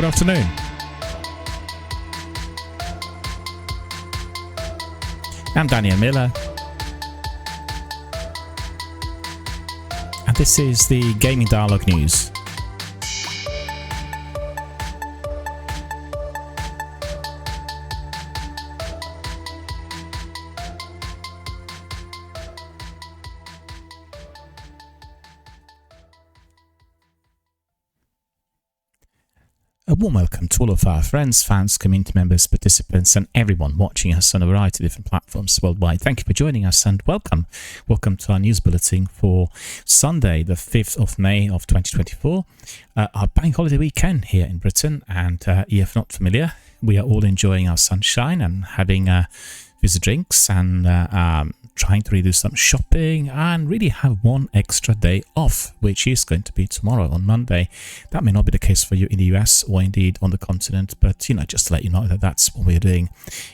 good afternoon. I'm Daniel Miller, and this is the Gaming Dialogue News. A warm welcome to all of our friends, fans, community members, participants, and everyone watching us on a variety of different platforms worldwide. Thank you for joining us and welcome. Welcome to our news bulletin for Sunday, the 5th of May of 2024, our bank holiday weekend here in Britain. And if not familiar, we are all enjoying our sunshine and having fizzy drinks and trying to really do some shopping and really have one extra day off, which is going to be tomorrow on Monday. That may not be the case for you in the US or indeed on the continent, but just to let you know that that's what we're doing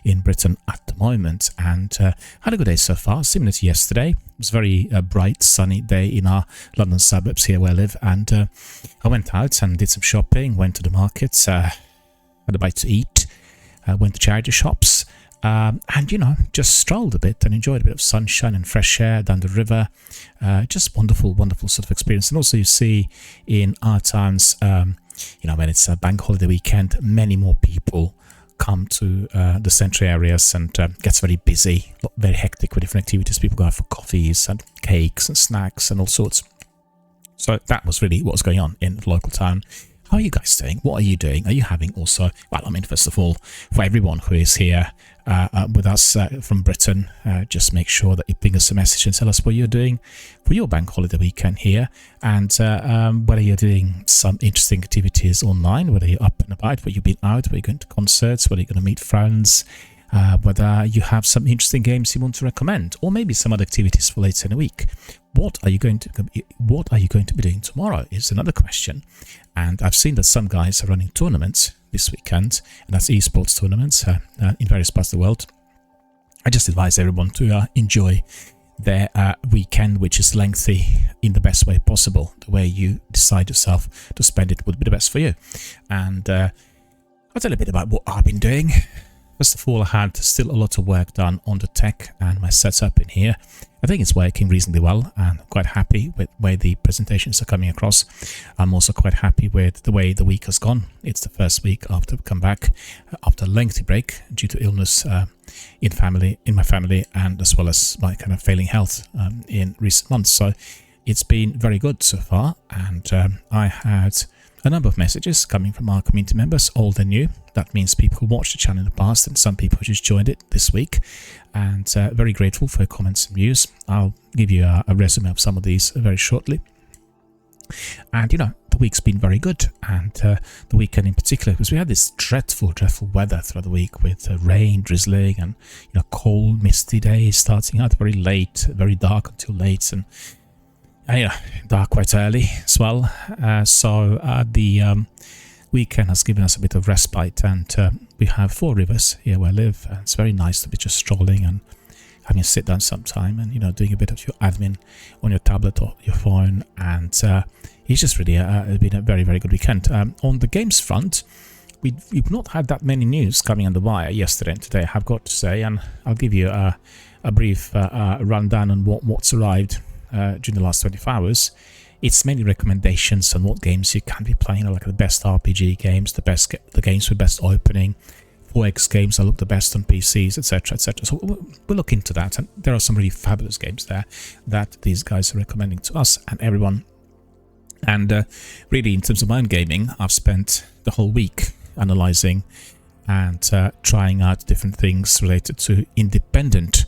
in Britain at the moment. And had a good day so far, similar to yesterday. It was a very bright, sunny day in our London suburbs here where I live, and I went out and did some shopping, went to the markets, had a bite to eat, went to charity shops, and just strolled a bit and enjoyed a bit of sunshine and fresh air down the river. Just wonderful sort of experience. And also you see in our towns, when it's a bank holiday weekend, many more people come to the central areas, and gets very busy, very hectic with different activities. People go out for coffees and cakes and snacks and all sorts. So that was really what was going on in the local town. How are you guys doing? What are you doing? Are you having also, first of all, for everyone who is here with us from Britain, just make sure that you ping us a message and tell us what you're doing for your bank holiday weekend here, and whether you're doing some interesting activities online, whether you're up and about, whether you've been out, whether you're going to concerts, whether you're going to meet friends, whether you have some interesting games you want to recommend, or maybe some other activities for later in the week. What are you going to be doing tomorrow is another question. And I've seen that some guys are running tournaments this weekend, and that's esports tournaments in various parts of the world. I just advise everyone to enjoy their weekend, which is lengthy, in the best way possible. The way you decide yourself to spend it would be the best for you. And I'll tell you a bit about what I've been doing. First of all, I had still a lot of work done on the tech and my setup in here. I think it's working reasonably well, and I'm quite happy with the way the presentations are coming across. I'm also quite happy with the way the week has gone. It's the first week after I've come back after a lengthy break due to illness in my family, and as well as my kind of failing health in recent months. So it's been very good so far, and I had a number of messages coming from our community members, old and new. That means people who watched the channel in the past, and some people who just joined it this week. And very grateful for your comments and views. I'll give you a resume of some of these very shortly. And the week's been very good, and the weekend in particular, because we had this dreadful weather throughout the week with rain, drizzling, and cold, misty days starting out very late, very dark until late, and dark quite early as well. So the weekend has given us a bit of respite, and we have 4 rivers here where I live, and it's very nice to be just strolling and having a sit down sometime, and doing a bit of your admin on your tablet or your phone. And it's just really been a very good weekend. On the games front, we've not had that many news coming on the wire yesterday and today, I have got to say, and I'll give you a brief rundown on what's arrived during the last 24 hours. It's mainly recommendations on what games you can be playing, like the best RPG games, the games with best opening, 4X games that look the best on PCs, etc, etc. So we'll look into that, and there are some really fabulous games there that these guys are recommending to us and everyone. And really, in terms of my own gaming, I've spent the whole week analysing and trying out different things related to independent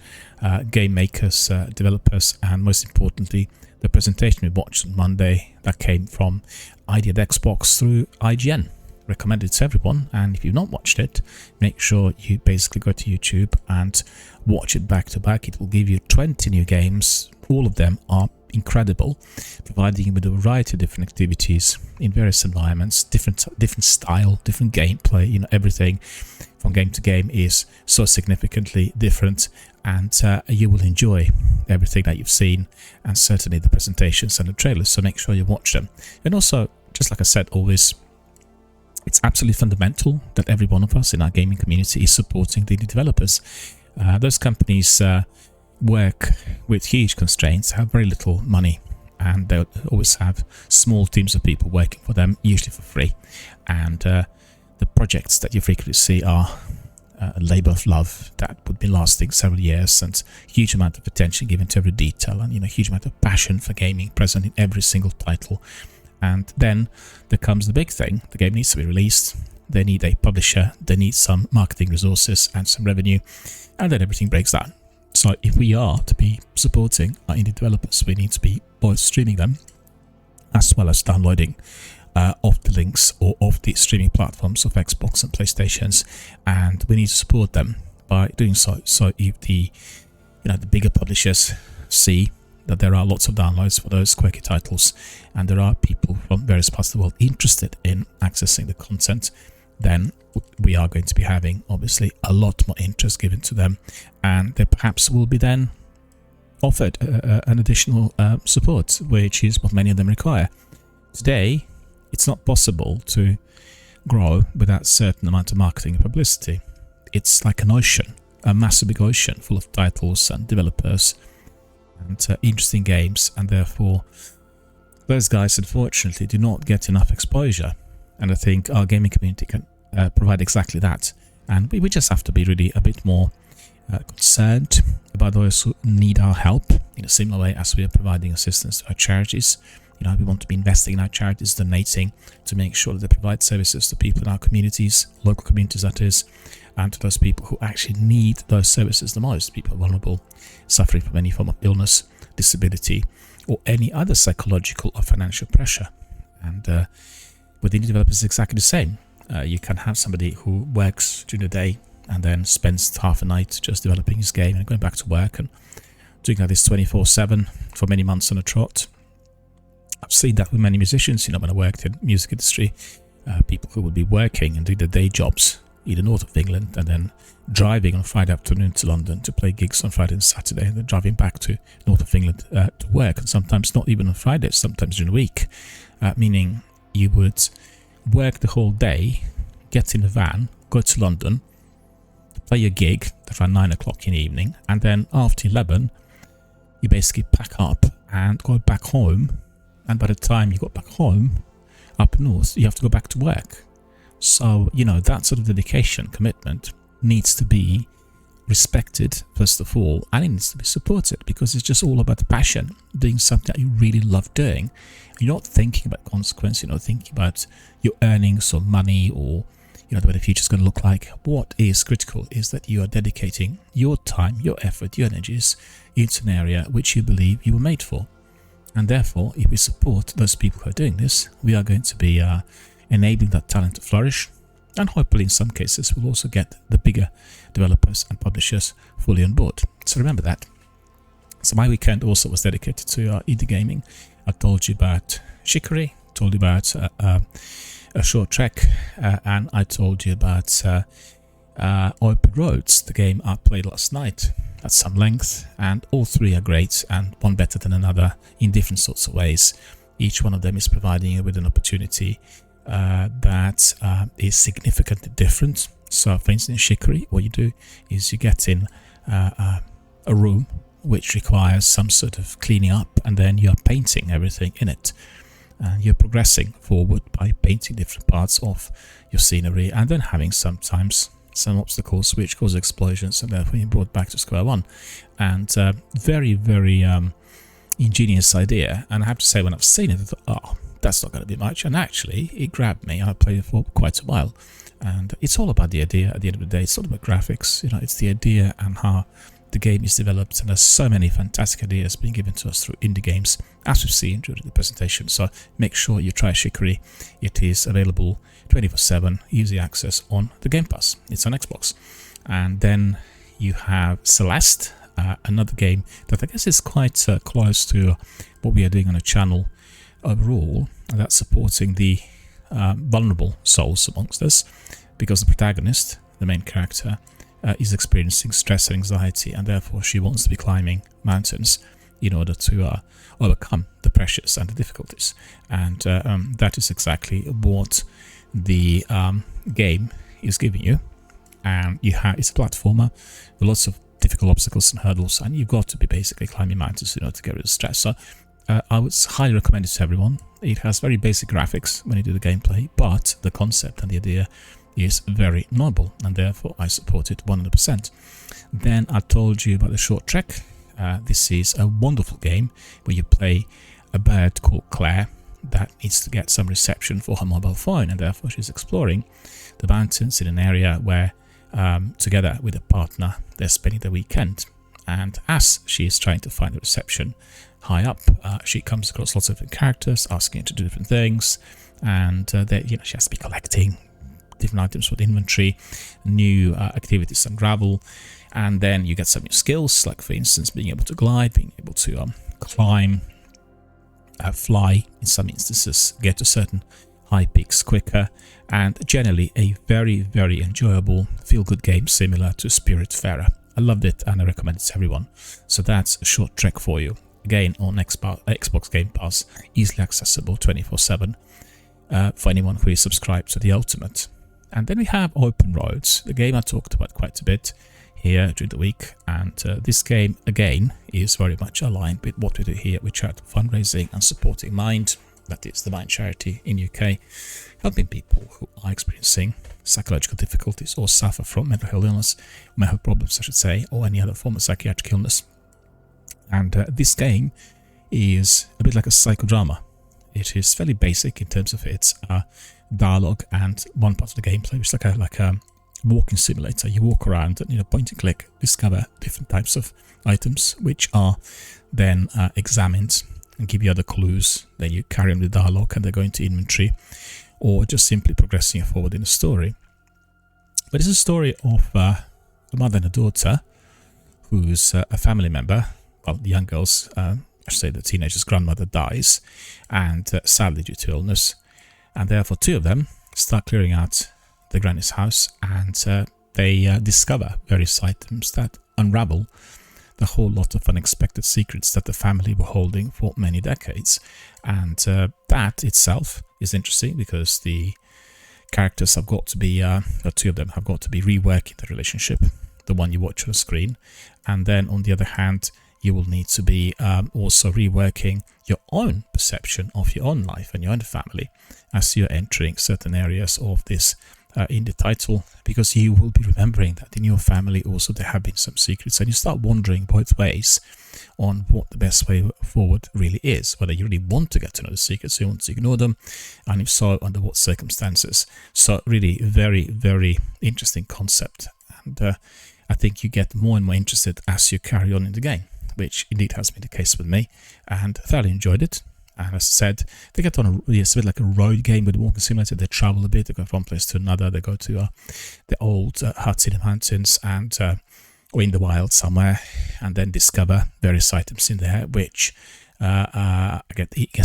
game makers, developers, and most importantly, the presentation we watched on Monday that came from ID at Xbox through IGN. Recommended to everyone, and if you've not watched it, make sure you basically go to YouTube and watch it back to back. It will give you 20 new games. All of them are incredible, providing you with a variety of different activities in various environments, different style, different gameplay. Everything from game to game is so significantly different, and you will enjoy everything that you've seen, and certainly the presentations and the trailers. So make sure you watch them. And also, just like I said, always It's absolutely fundamental that every one of us in our gaming community is supporting the indie developers. Those companies work with huge constraints, have very little money, and they always have small teams of people working for them, usually for free. And the projects that you frequently see are a labour of love that would be lasting several years, and huge amount of attention given to every detail, and huge amount of passion for gaming present in every single title. And then there comes the big thing: the game needs to be released, they need a publisher, they need some marketing resources and some revenue, and then everything breaks down. So if we are to be supporting our indie developers, we need to be both streaming them as well as downloading of the links or of the streaming platforms of Xbox and PlayStations, and we need to support them by doing so. So if the the bigger publishers see that there are lots of downloads for those quirky titles, and there are people from various parts of the world interested in accessing the content, then we are going to be having obviously a lot more interest given to them, and they perhaps will be then offered an additional support, which is what many of them require. Today, it's not possible to grow without a certain amount of marketing and publicity. It's like an ocean, a massive big ocean full of titles and developers and interesting games, and therefore those guys unfortunately do not get enough exposure. And I think our gaming community can provide exactly that, and we just have to be really a bit more concerned about those who need our help in a similar way as we are providing assistance to our charities. We want to be investing in our charities, donating to make sure that they provide services to people in our communities, local communities that is, and to those people who actually need those services the most, people vulnerable, suffering from any form of illness, disability, or any other psychological or financial pressure. And with indie developers, it's exactly the same. You can have somebody who works during the day and then spends half a night just developing his game and going back to work and doing like this 24/7 for many months on a trot. I've seen that with many musicians, when I worked in the music industry, people who would be working and doing their day jobs in the north of England and then driving on Friday afternoon to London to play gigs on Friday and Saturday, and then driving back to north of England to work, and sometimes not even on Fridays, sometimes during the week, meaning you would work the whole day, get in the van, go to London, play your gig at around 9 o'clock in the evening, and then after 11 you basically pack up and go back home. And by the time you got back home up north, you have to go back to work. So, that sort of dedication, commitment needs to be respected, first of all, and it needs to be supported, because it's just all about the passion, doing something that you really love doing. You're not thinking about consequence, you're not thinking about your earnings or money or, the way the future's going to look like. What is critical is that you are dedicating your time, your effort, your energies into an area which you believe you were made for. And therefore, if we support those people who are doing this, we are going to be enabling that talent to flourish. And hopefully, in some cases, we'll also get the bigger developers and publishers fully on board. So remember that. So my weekend also was dedicated to indie gaming. I told you about Chicory, told you about a short trek, and I told you about Open Roads, the game I played last night at some length, and all three are great, and one better than another in different sorts of ways. Each one of them is providing you with an opportunity that is significantly different. So for instance, in Chicory, what you do is you get in a room which requires some sort of cleaning up, and then you're painting everything in it, and you're progressing forward by painting different parts of your scenery, and then having sometimes some obstacles which cause explosions, and therefore you're brought back to square one. And very, very ingenious idea. And I have to say, when I've seen it, I thought, that's not going to be much. And actually, it grabbed me, and I played it for quite a while. And it's all about the idea at the end of the day. It's all about graphics. It's the idea and how the game is developed. And there's so many fantastic ideas being given to us through indie games, as we've seen during the presentation. So make sure you try Chicory. It is available 24/7, easy access on the Game Pass. It's on Xbox. And then you have Celeste, another game that I guess is quite close to what we are doing on a channel overall, and that's supporting the vulnerable souls amongst us, because the protagonist, the main character, is experiencing stress and anxiety, and therefore she wants to be climbing mountains in order to overcome the pressures and the difficulties. And that is exactly what the game is giving you. And it's a platformer with lots of difficult obstacles and hurdles, and you've got to be basically climbing mountains in order to get rid of stress. So I would highly recommend it to everyone. It has very basic graphics when you do the gameplay, but the concept and the idea is very noble, and therefore I support it 100%. Then I told you about the Short Trek. This is a wonderful game where you play a bird called Claire that needs to get some reception for her mobile phone, and therefore she's exploring the mountains in an area where together with a partner they're spending the weekend. And as she is trying to find the reception high up, she comes across lots of different characters asking her to do different things, and she has to be collecting different items for the inventory, new activities unravel, and then you get some new skills, like for instance being able to glide, being able to climb, fly in some instances, get to certain high peaks quicker, and generally a very, very enjoyable feel-good game similar to Spiritfarer. I loved it and I recommend it to everyone. So that's a Short Trek for you. Again, on Xbox Game Pass, easily accessible 24/7 for anyone who is subscribed to the Ultimate. And then we have Open Roads, the game I talked about quite a bit here during the week, and this game again is very much aligned with what we do here with charitable fundraising and supporting Mind, that is the Mind charity in UK, helping people who are experiencing psychological difficulties or suffer from mental health illness, mental problems I should say, or any other form of psychiatric illness. And this game is a bit like a psychodrama. It is fairly basic in terms of its dialogue and one part of the gameplay, which is like a walking simulator. You walk around and point and click, discover different types of items, which are then examined and give you other clues. Then you carry on the dialogue and they go into inventory, or just simply progressing forward in the story. But it's a story of a mother and a daughter who's a family member. Well, the young girl's, I should say the teenager's grandmother dies, and sadly due to illness, and therefore two of them start clearing out the granny's house, and they discover various items that unravel the whole lot of unexpected secrets that the family were holding for many decades. And that itself is interesting because the characters have got to be, the two of them have got to be reworking the relationship, the one you watch on the screen. And then on the other hand, you will need to be also reworking your own perception of your own life and your own family as you're entering certain areas of this in the title, because you will be remembering that in your family also there have been some secrets, and you start wondering both ways on what the best way forward really is, whether you really want to get to know the secrets, you want to ignore them, and if so, under what circumstances. So really very, very interesting concept, and I think you get more and more interested as you carry on in the game, which indeed has been the case with me, and thoroughly enjoyed it. And as I said, they get on it's a bit like a road game with walking simulator. They travel a bit, they go from one place to another, they go to the old huts in the mountains and or in the wild somewhere, and then discover various items in there which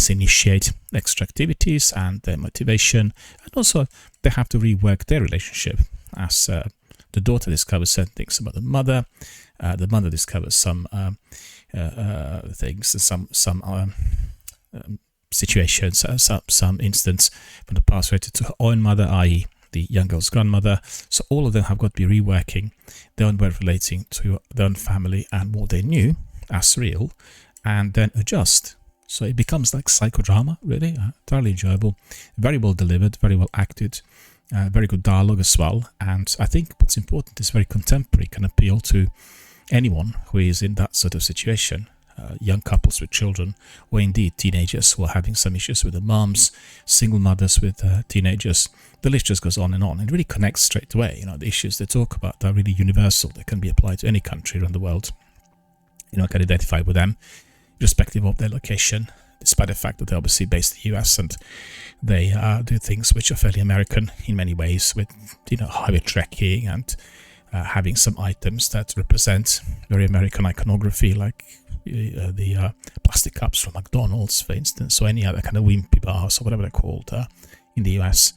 initiate extra activities and their motivation, and also they have to rework their relationship as the daughter discovers certain things about the mother discovers some things, some situations, some instance from the past related to her own mother, i.e. the young girl's grandmother. So all of them have got to be reworking their own way of relating to their own family and what they knew as real, and then adjust. So it becomes like psychodrama, really, thoroughly enjoyable, very well delivered, very well acted, very good dialogue as well. And I think what's important is very contemporary, can appeal to anyone who is in that sort of situation. Young couples with children, or indeed teenagers who are having some issues with their moms, single mothers with teenagers. The list just goes on and on. It really connects straight away. The issues they talk about are really universal. They can be applied to any country around the world. I can identify with them, irrespective of their location, despite the fact that they're obviously based in the US and they do things which are fairly American in many ways, with highway trekking and having some items that represent very American iconography, like the plastic cups from McDonald's, for instance, or any other kind of wimpy bars or whatever they're called in the US.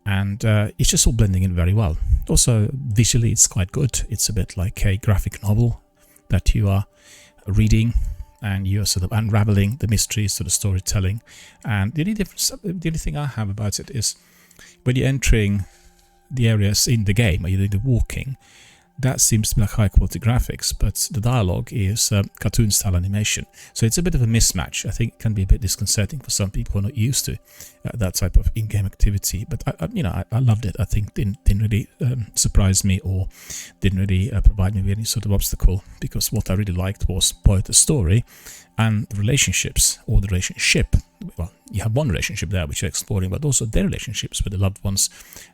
And it's just all blending in very well. Also, visually, it's quite good. It's a bit like a graphic novel that you are reading, and you're sort of unraveling the mysteries to the storytelling. And the only thing I have about it is when you're entering the areas in the game, or you're doing the walking, that seems to be like high quality graphics, but the dialogue is cartoon style animation. So it's a bit of a mismatch. I think it can be a bit disconcerting for some people who are not used to that type of in-game activity. But I loved it. I think didn't really surprise me, or didn't really provide me with any sort of obstacle, because what I really liked was both the story and the relationships, or the relationship. Well, you have one relationship there which you're exploring, but also their relationships with the loved ones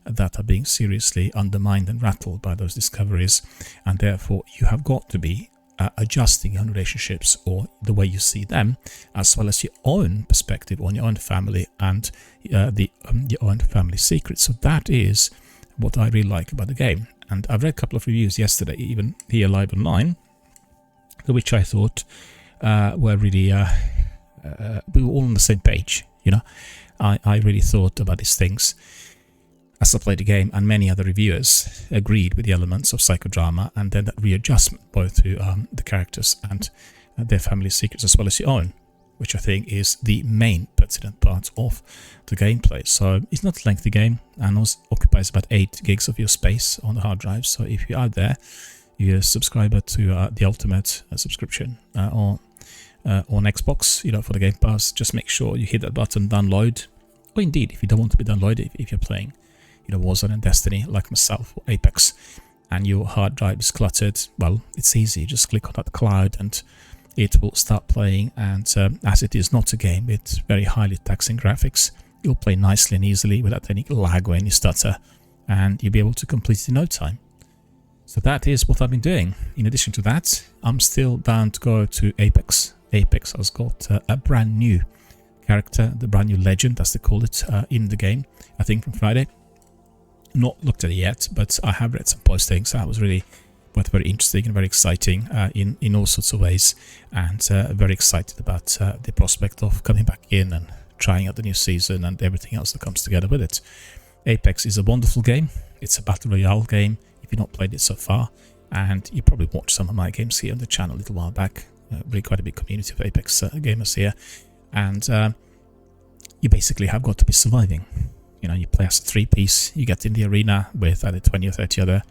that are being seriously undermined and rattled by those discoveries, and therefore you have got to be adjusting your own relationships, or the way you see them, as well as your own perspective on your own family and your own family secrets. So that is what I really like about the game. And I've read a couple of reviews yesterday, even here live online, which I thought were really we were all on the same page. I really thought about these things as I played the game, and many other reviewers agreed with the elements of psychodrama, and then that readjustment both to the characters and their family secrets, as well as your own, which I think is the main pertinent part of the gameplay. So it's not a lengthy game, and also occupies about 8 gigs of your space on the hard drive. So if you're out there, you're a subscriber to the Ultimate subscription on Xbox, for the Game Pass, just make sure you hit that button, download. Or indeed, if you don't want to be downloaded, if you're playing Warzone and Destiny like myself, or Apex, and your hard drive is cluttered, well, it's easy. Just click on that cloud and it will start playing. And as it is not a game with very highly taxing graphics, you'll play nicely and easily without any lag or any stutter, and you'll be able to complete it in no time. So that is what I've been doing. In addition to that, I'm still bound to go to Apex. Apex has got a brand new character, the brand new legend, as they call it, in the game, I think from Friday. Not looked at it yet, but I have read some postings. That was really both very interesting and very exciting in all sorts of ways, and very excited about the prospect of coming back in and trying out the new season and everything else that comes together with it. Apex is a wonderful game. It's a battle royale game, if you've not played it so far, and you probably watched some of my games here on the channel a little while back. Really quite a big community of Apex gamers here, and you basically have got to be surviving. You play as a 3-piece, you get in the arena with either 20 or 30 other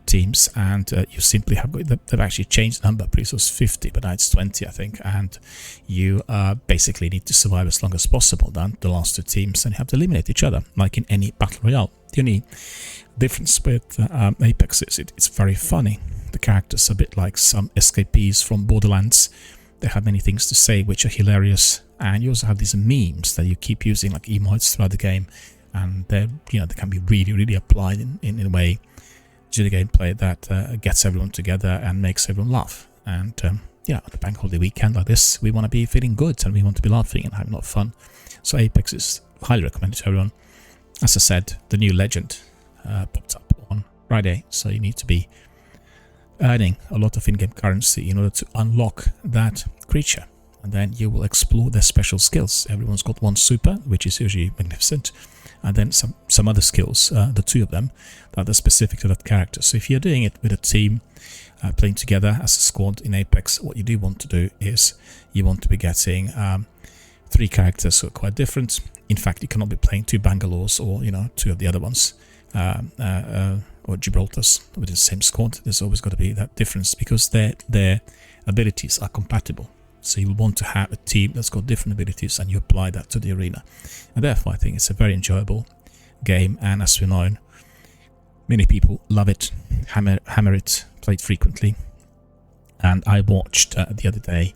teams, and you simply have got, they've actually changed the number, previously it was 50, but now it's 20, I think, and you basically need to survive as long as possible down the last 2 teams, and you have to eliminate each other, like in any battle royale. The only difference with Apex is it's very funny. The characters are a bit like some escapees from Borderlands. They have many things to say which are hilarious, and you also have these memes that you keep using, like emotes, throughout the game, and they can be really, really applied in a way to the gameplay that gets everyone together and makes everyone laugh. And on a bank holiday weekend like this, we want to be feeling good and we want to be laughing and having a lot of fun. So Apex is highly recommended to everyone. As I said, the new legend popped up on Friday, so you need to be earning a lot of in-game currency in order to unlock that creature, and then you will explore their special skills. Everyone's got one super, which is usually magnificent, and then some other skills, the 2 of them, that are specific to that character. So if you're doing it with a team, playing together as a squad in Apex, what you do want to do is you want to be getting 3 characters who are quite different. In fact, you cannot be playing 2 Bangalores or 2 of the other ones, or Gibraltars with the same squad. There's always got to be that difference, because their abilities are compatible. So you will want to have a team that's got different abilities, and you apply that to the arena. And therefore, I think it's a very enjoyable game. And as we know, many people love it, hammer it, play it frequently. And I watched the other day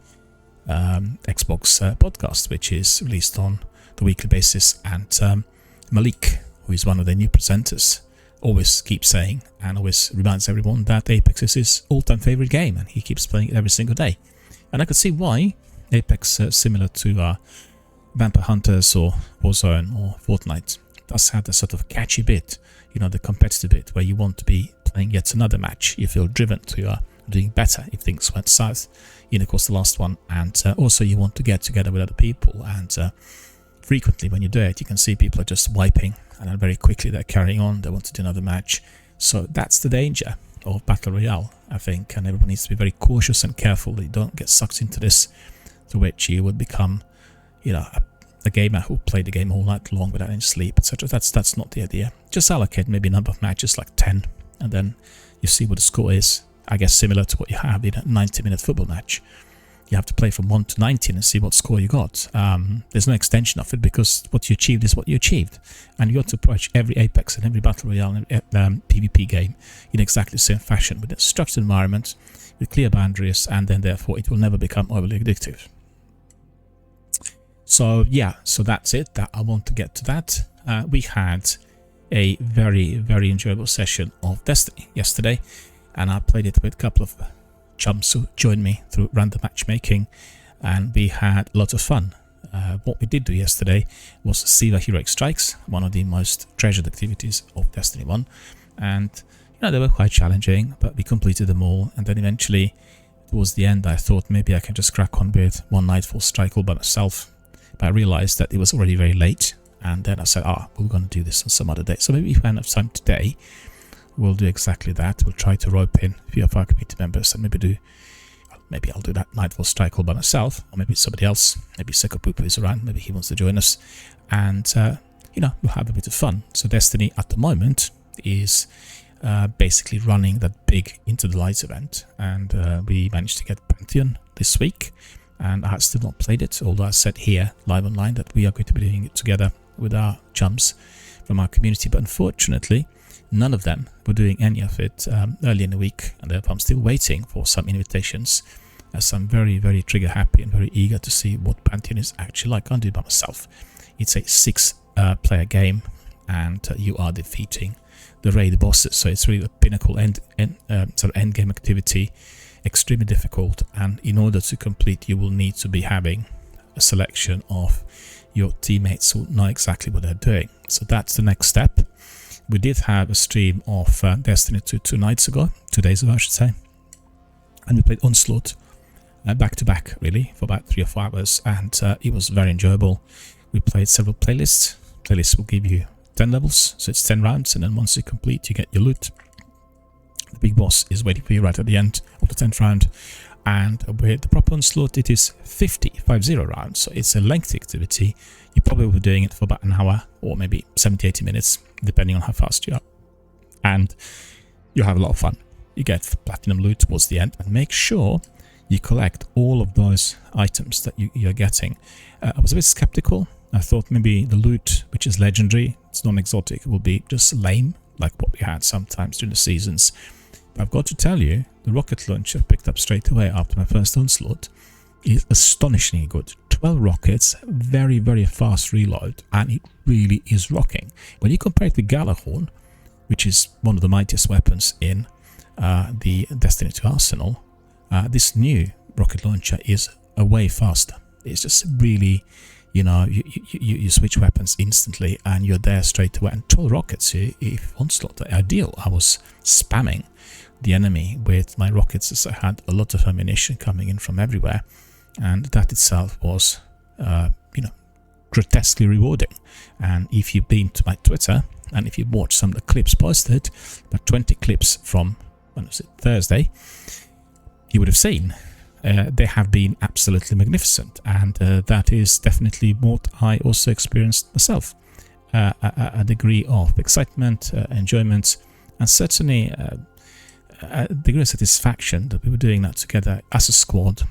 Xbox podcast, which is released on the weekly basis, and Malik, who is one of their new presenters, always keeps saying and always reminds everyone that Apex is his all-time favorite game, and he keeps playing it every single day. And I could see why. Apex, similar to Vampire Hunters or Warzone or Fortnite, does have the sort of catchy bit, the competitive bit, where you want to be playing yet another match. You feel driven to doing better if things went south, of course, the last one. And also you want to get together with other people, and frequently when you do it, you can see people are just wiping, and then very quickly they're carrying on, they want to do another match. So that's the danger of Battle Royale, I think, and everyone needs to be very cautious and careful that you don't get sucked into this, to which you would become, a gamer who played the game all night long without any sleep, etc. That's not the idea. Just allocate maybe a number of matches, like 10, and then you see what the score is. I guess similar to what you have in a 90-minute football match. You have to play from 1 to 19 and see what score you got. There's no extension of it, because what you achieved is what you achieved. And you got to approach every Apex and every Battle Royale and PvP game in exactly the same fashion, with a structured environment, with clear boundaries, and then therefore it will never become overly addictive. So yeah, so that's it. That I want to get to that. We had a very, very enjoyable session of Destiny yesterday, and I played it with a couple of chums who joined me through random matchmaking, and we had lots of fun. What we did do yesterday was Siva Heroic Strikes, one of the most treasured activities of Destiny 1, and they were quite challenging, but we completed them all. And then eventually, towards the end, I thought maybe I can just crack on with one Nightfall Strike all by myself, but I realized that it was already very late, and then I said, we're going to do this on some other day. So maybe if I have time today, we'll do exactly that. We'll try to rope in a few of our community members and maybe I'll do that Nightfall Strike all by myself, or maybe somebody else. Maybe Sekopupu is around, maybe he wants to join us, and we'll have a bit of fun. So Destiny at the moment is basically running that big Into the Lights event, and we managed to get Pantheon this week, and I have still not played it, although I said here live online that we are going to be doing it together with our chums from our community, but unfortunately none of them were doing any of it early in the week, and therefore I'm still waiting for some invitations, as I'm very, very trigger happy and very eager to see what Pantheon is actually like. I can't do it by myself. It's a 6-player game, and you are defeating the raid bosses, so it's really a pinnacle end game activity, extremely difficult, and in order to complete you will need to be having a selection of your teammates who know exactly what they're doing. So that's the next step. We did have a stream of Destiny 2 2 days ago, I should say, and we played Onslaught back to back really for about 3 or 4 hours, and it was very enjoyable. We played several playlists. Playlists will give you 10 levels, so it's 10 rounds, and then once you complete you get your loot. The big boss is waiting for you right at the end of the 10th round, and with the proper Onslaught it is 50 rounds, so it's a lengthy activity. You probably will be doing it for about an hour or maybe 70-80 minutes, depending on how fast you are, and you have a lot of fun. You get platinum loot towards the end, and make sure you collect all of those items that you're getting. I was a bit skeptical. I thought maybe the loot, which is legendary, it's non-exotic, will be just lame, like what we had sometimes during the seasons. But I've got to tell you, the rocket launcher picked up straight away after my first Onslaught is astonishingly good. 12 rockets, very, very fast reload, and it really is rocking. When you compare it with Gjallarhorn, which is one of the mightiest weapons in the Destiny 2 arsenal, this new rocket launcher is a way faster. It's just really, you switch weapons instantly and you're there straight away. And 12 rockets, if Onslaught, ideal. I was spamming the enemy with my rockets as I had a lot of ammunition coming in from everywhere, and that itself was, grotesquely rewarding. And if you've been to my Twitter and if you watched some of the clips posted, about 20 clips from, when was it, Thursday, you would have seen they have been absolutely magnificent, and that is definitely what I also experienced myself. A degree of excitement, enjoyment, and certainly a degree of satisfaction that we were doing that together as a squad.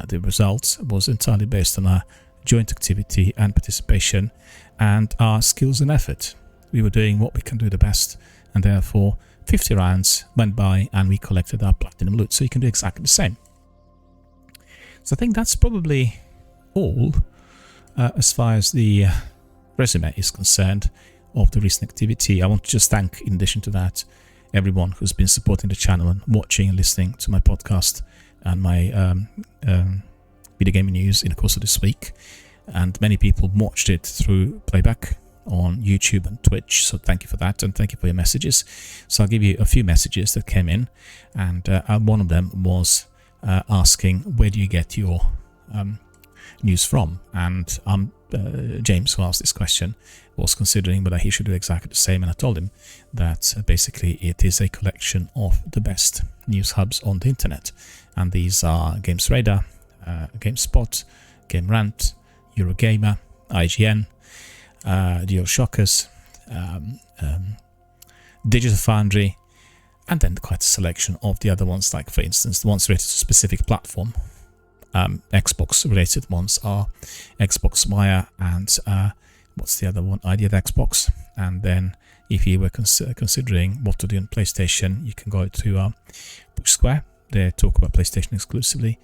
The result was entirely based on our joint activity and participation and our skills and effort. We were doing what we can do the best, and therefore 50 rounds went by and we collected our platinum loot, so you can do exactly the same. So I think that's probably all as far as the resume is concerned of the recent activity. I want to just thank, in addition to that, everyone who's been supporting the channel and watching and listening to my podcast and my video gaming news in the course of this week. And many people watched it through playback on YouTube and Twitch, so thank you for that, and thank you for your messages. So I'll give you a few messages that came in, and one of them was asking, where do you get your news from? And James, who asked this question, was considering whether he should do exactly the same, and I told him that basically it is a collection of the best news hubs on the internet, and these are GamesRadar, GameSpot, GameRant, Eurogamer, IGN, DualShockers, Digital Foundry, and then quite a selection of the other ones, like for instance the ones related to specific platform. Xbox related ones are Xbox Wire and what's the other one? Idea Xbox. And then if you were considering what to do on PlayStation, you can go to Push Square. They talk about PlayStation exclusively,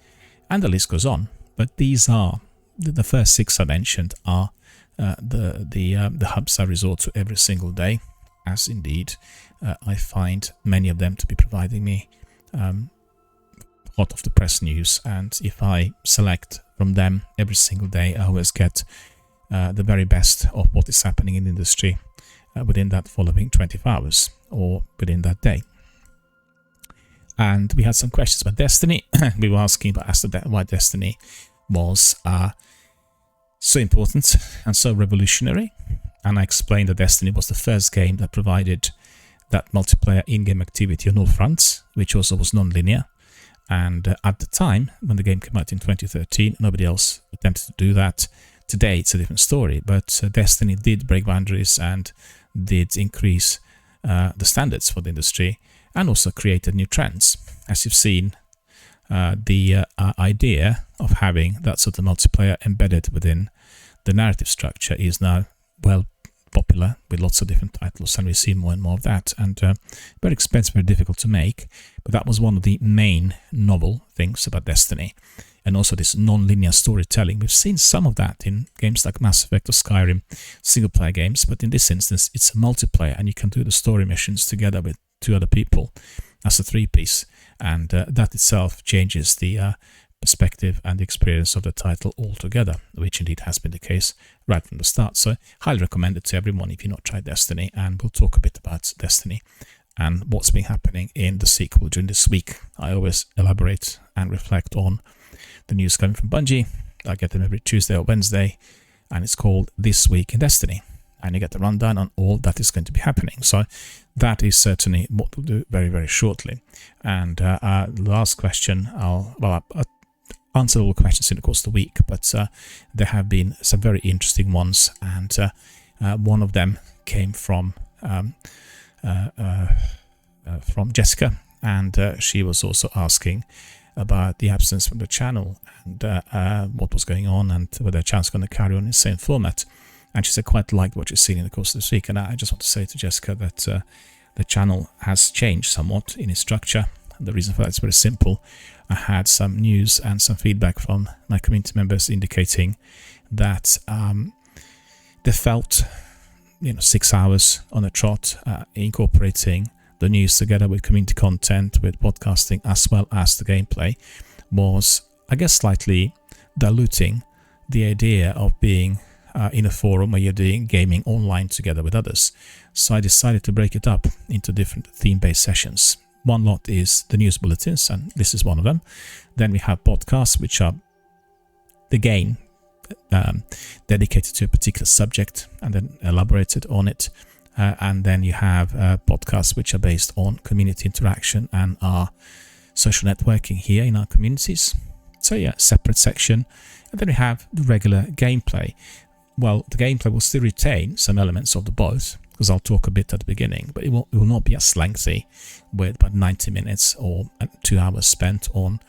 and the list goes on. But these are the first 6 I mentioned are the hubs I resort to every single day, as indeed I find many of them to be providing me hot off the press news. And if I select from them every single day, I always get the very best of what is happening in the industry within that following 24 hours or within that day. And we had some questions about Destiny. We were asking about why Destiny was so important and so revolutionary. And I explained that Destiny was the first game that provided that multiplayer in-game activity on all fronts, which also was non-linear. And at the time, when the game came out in 2013, nobody else attempted to do that. Today, it's a different story, but Destiny did break boundaries and did increase the standards for the industry, and also created new trends. As you've seen, the idea of having that sort of multiplayer embedded within the narrative structure is now well popular with lots of different titles, and we see more and more of that, and very expensive, very difficult to make. But that was one of the main novel things about Destiny, and also this non-linear storytelling. We've seen some of that in games like Mass Effect or Skyrim, single-player games, but in this instance it's a multiplayer, and you can do the story missions together with 2 other people as a 3-piece, and that itself changes the perspective and the experience of the title altogether, which indeed has been the case right from the start. So highly recommend it to everyone if you've not tried Destiny, and we'll talk a bit about Destiny and what's been happening in the sequel during this week. I always elaborate and reflect on the news coming from Bungie. I get them every Tuesday or Wednesday, and it's called This Week in Destiny, and you get the rundown on all that is going to be happening. So that is certainly what we'll do very, very shortly. And the last question, I'll answer all the questions in the course of the week, but there have been some very interesting ones, and one of them came from Jessica, and she was also asking about the absence from the channel and what was going on, and whether the channel's going to carry on in the same format. And she said quite liked what she's seen in the course of this week. And I just want to say to Jessica that the channel has changed somewhat in its structure. And the reason for that is very simple. I had some news and some feedback from my community members indicating that they felt 6 hours on a trot, incorporating the news together with community content, with podcasting, as well as the gameplay, was, I guess, slightly diluting the idea of being in a forum where you're doing gaming online together with others. So I decided to break it up into different theme-based sessions. One lot is the news bulletins, and this is one of them. Then we have podcasts, which are, again, dedicated to a particular subject and then elaborated on it. And then you have podcasts which are based on community interaction and our social networking here in our communities. So yeah, separate section. And then we have the regular gameplay. Well, the gameplay will still retain some elements of the both, because I'll talk a bit at the beginning, but it will not be as lengthy, with about 90 minutes or 2 hours spent on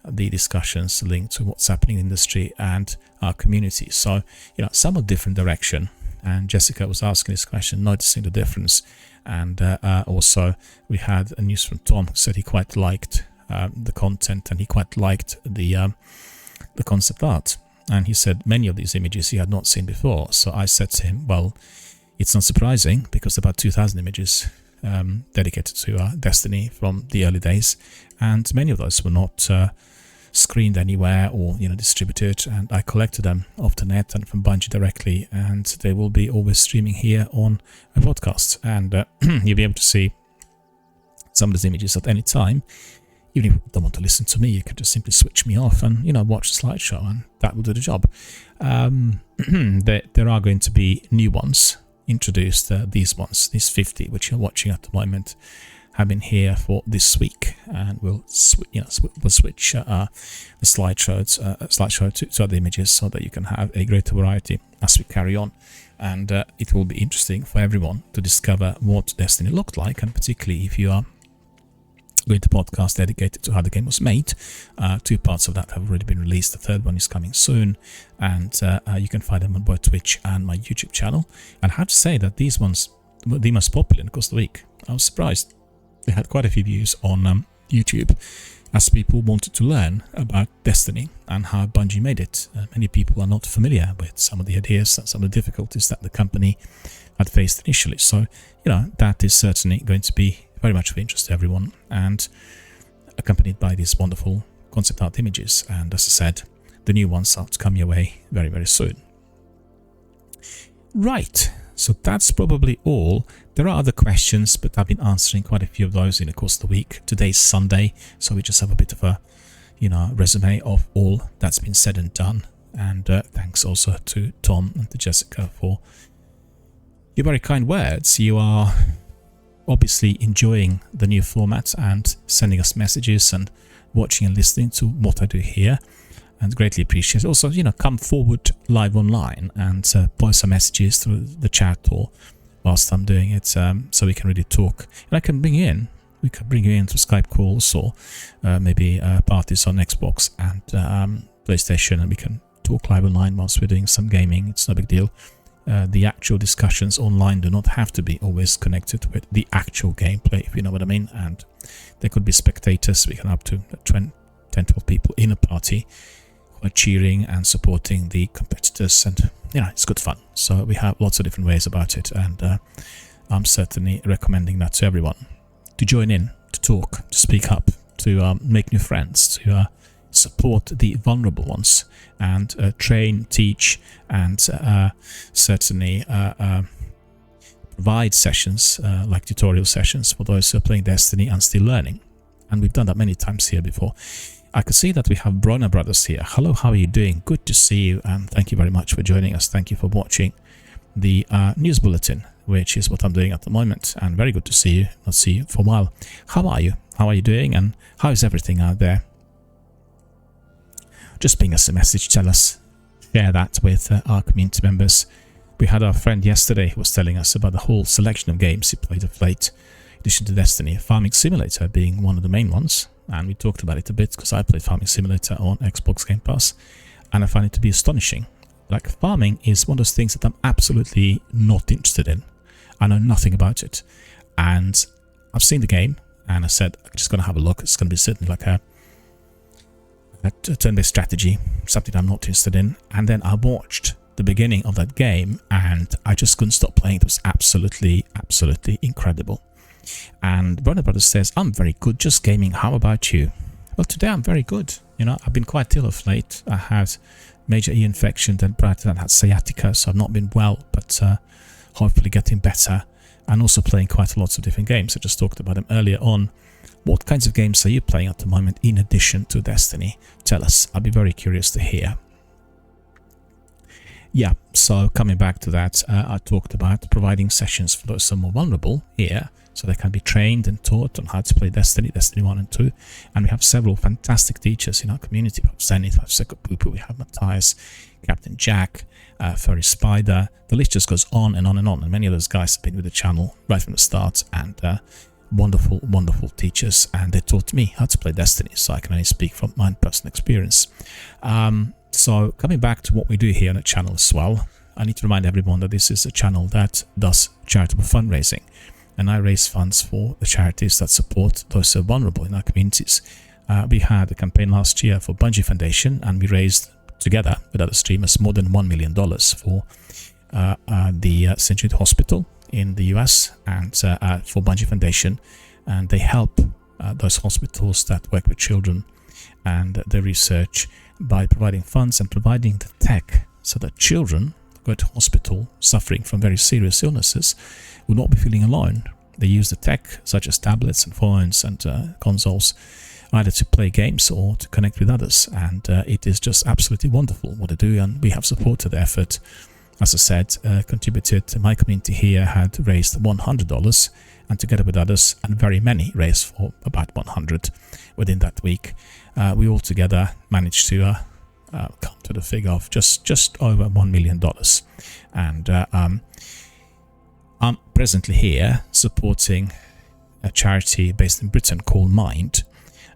the discussions linked to what's happening in the industry and our community. So, somewhat different direction. And Jessica was asking this question, noticing the difference. And also we had a news from Tom, who said he quite liked the content, and he quite liked the concept art. And he said many of these images he had not seen before. So I said to him, well, it's not surprising, because about 2,000 images dedicated to Destiny from the early days, and many of those were not screened anywhere or distributed, and I collected them off the net and from Bungie directly, and they will be always streaming here on a podcast, and you'll be able to see some of these images at any time. Even if you don't want to listen to me, you can just simply switch me off and watch the slideshow, and that will do the job. There are going to be new ones introduced. These 50 which you're watching at the moment have been here for this week, and we'll switch the slideshow to other images so that you can have a greater variety as we carry on. And it will be interesting for everyone to discover what Destiny looked like, and particularly if you are going to podcast dedicated to how the game was made. 2 parts of that have already been released. The 3rd one is coming soon, and you can find them on both Twitch and my YouTube channel. And I have to say that these ones were the most popular across the week. I was surprised. They had quite a few views on YouTube, as people wanted to learn about Destiny and how Bungie made it. Many people are not familiar with some of the ideas and some of the difficulties that the company had faced initially. So, that is certainly going to be very much of interest to everyone, and accompanied by these wonderful concept art images. And as I said, the new ones are to come your way very, very soon. Right, so that's probably all. There are other questions, but I've been answering quite a few of those in the course of the week. Today's Sunday, so we just have a bit of a resume of all that's been said and done. And thanks also to Tom and to Jessica for your very kind words. You are obviously enjoying the new format and sending us messages and watching and listening to what I do here, and greatly appreciate it. Also, come forward live online and post some messages through the chat or whilst I'm doing it, so we can really talk. And we can bring you in through Skype calls or maybe parties on Xbox and PlayStation, and we can talk live online whilst we're doing some gaming. It's no big deal. The actual discussions online do not have to be always connected with the actual gameplay, if you know what I mean. And there could be spectators. We can have up to 10, 12 people in a party who are cheering and supporting the competitors, and it's good fun. So we have lots of different ways about it, and I'm certainly recommending that to everyone, to join in, to talk, to speak up, to make new friends, to support the vulnerable ones, and train, teach, and certainly provide sessions like tutorial sessions for those who are playing Destiny and still learning. And we've done that many times here before. I can see that we have Brona Brothers here. Hello, how are you doing? Good to see you, and thank you very much for joining us. Thank you for watching the news bulletin, which is what I'm doing at the moment, and very good to see you. Not see you for a while. How are you? How are you doing? And how is everything out there? Just ping us a message, tell us, share that with our community members. We had our friend yesterday who was telling us about the whole selection of games he played of late, in addition to Destiny, Farming Simulator being one of the main ones. And we talked about it a bit because I played Farming Simulator on Xbox Game Pass, and I find it to be astonishing. Like, farming is one of those things that I'm absolutely not interested in. I know nothing about it. And I've seen the game, and I said, I'm just going to have a look. It's going to be certainly like a turn-based strategy, something I'm not interested in. And then I watched the beginning of that game, and I just couldn't stop playing. It was absolutely, absolutely incredible. And Brother Brothers says, I'm very good, just gaming. How about you? Well, today I'm very good. I've been quite ill of late. I had major ear infection, then prior to that I had sciatica, so I've not been well, but hopefully getting better. And also playing quite a lot of different games. I just talked about them earlier on. What kinds of games are you playing at the moment in addition to Destiny? Tell us. I'll be very curious to hear. Yeah, so coming back to that, I talked about providing sessions for those who are more vulnerable here, so they can be trained and taught on how to play Destiny 1 and 2. And we have several fantastic teachers in our community. We have Zenith, we have Seko Pupu, we have Matthias, Captain Jack, Furry Spider. The list just goes on and on and on. And many of those guys have been with the channel right from the start, and wonderful, wonderful teachers. And they taught me how to play Destiny, so I can only speak from my own personal experience. So coming back to what we do here on the channel as well, I need to remind everyone that this is a channel that does charitable fundraising, and I raise funds for the charities that support those who are vulnerable in our communities. We had a campaign last year for Bungie Foundation, and we raised together with other streamers more than $1 million for the St. Jude Hospital in the US, and for Bungie Foundation, and they help those hospitals that work with children and their research by providing funds and providing the tech so that children who go to hospital suffering from very serious illnesses will not be feeling alone. They use the tech such as tablets and phones and consoles either to play games or to connect with others, and it is just absolutely wonderful what they do, and we have supported the effort. As I said, contributed to my community here had raised $100, and together with others, and very many, raised for about 100 within that week. We all together managed to come to the figure of just over $1 million. And I'm presently here supporting a charity based in Britain called Mind.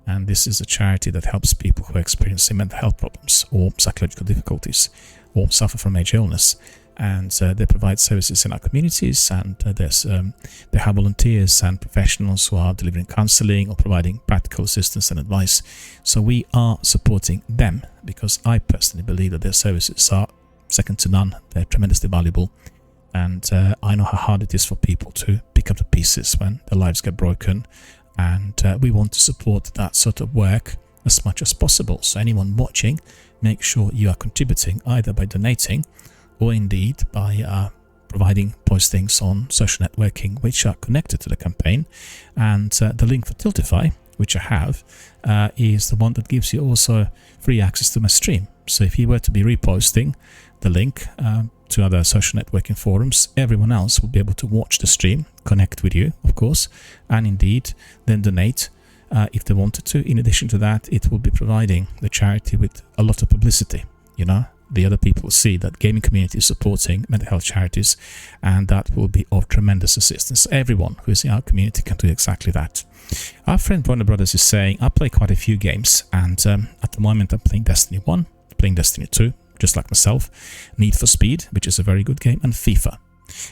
And this is a charity that helps people who are experiencing mental health problems or psychological difficulties or suffer from major illness. And they provide services in our communities, and they have volunteers and professionals who are delivering counseling or providing practical assistance and advice. So we are supporting them because I personally believe that their services are second to none. They're tremendously valuable. And I know how hard it is for people to pick up the pieces when their lives get broken. And we want to support that sort of work as much as possible. So anyone watching, make sure you are contributing either by donating or indeed by providing postings on social networking which are connected to the campaign. And the link for Tiltify, which I have, is the one that gives you also free access to my stream. So if you were to be reposting the link to other social networking forums, everyone else will be able to watch the stream, connect with you, of course, and indeed then donate if they wanted to. In addition to that, it will be providing the charity with a lot of publicity. You know, the other people see that gaming community is supporting mental health charities, and that will be of tremendous assistance. Everyone who is in our community can do exactly that. Our friend Bronner Brothers is saying, I play quite a few games, and at the moment I'm playing Destiny 1, playing Destiny 2, just like myself, Need for Speed, which is a very good game, and FIFA.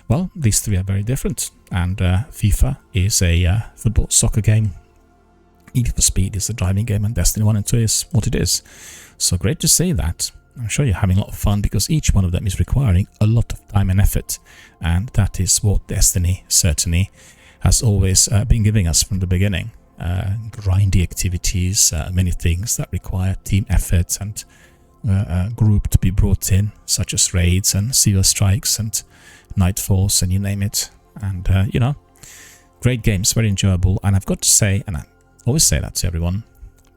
Well, these three are very different, and FIFA is a football soccer game, Need for Speed is a driving game, and Destiny 1 and 2 is what it is. So great to see that. I'm sure you're having a lot of fun because each one of them is requiring a lot of time and effort, and that is what Destiny certainly has always been giving us from the beginning. Grindy activities, many things that require team effort and a group to be brought in, such as raids and Sealer Strikes and Nightfalls and you name it. And, you know, great games, very enjoyable. And I've got to say, and I always say that to everyone,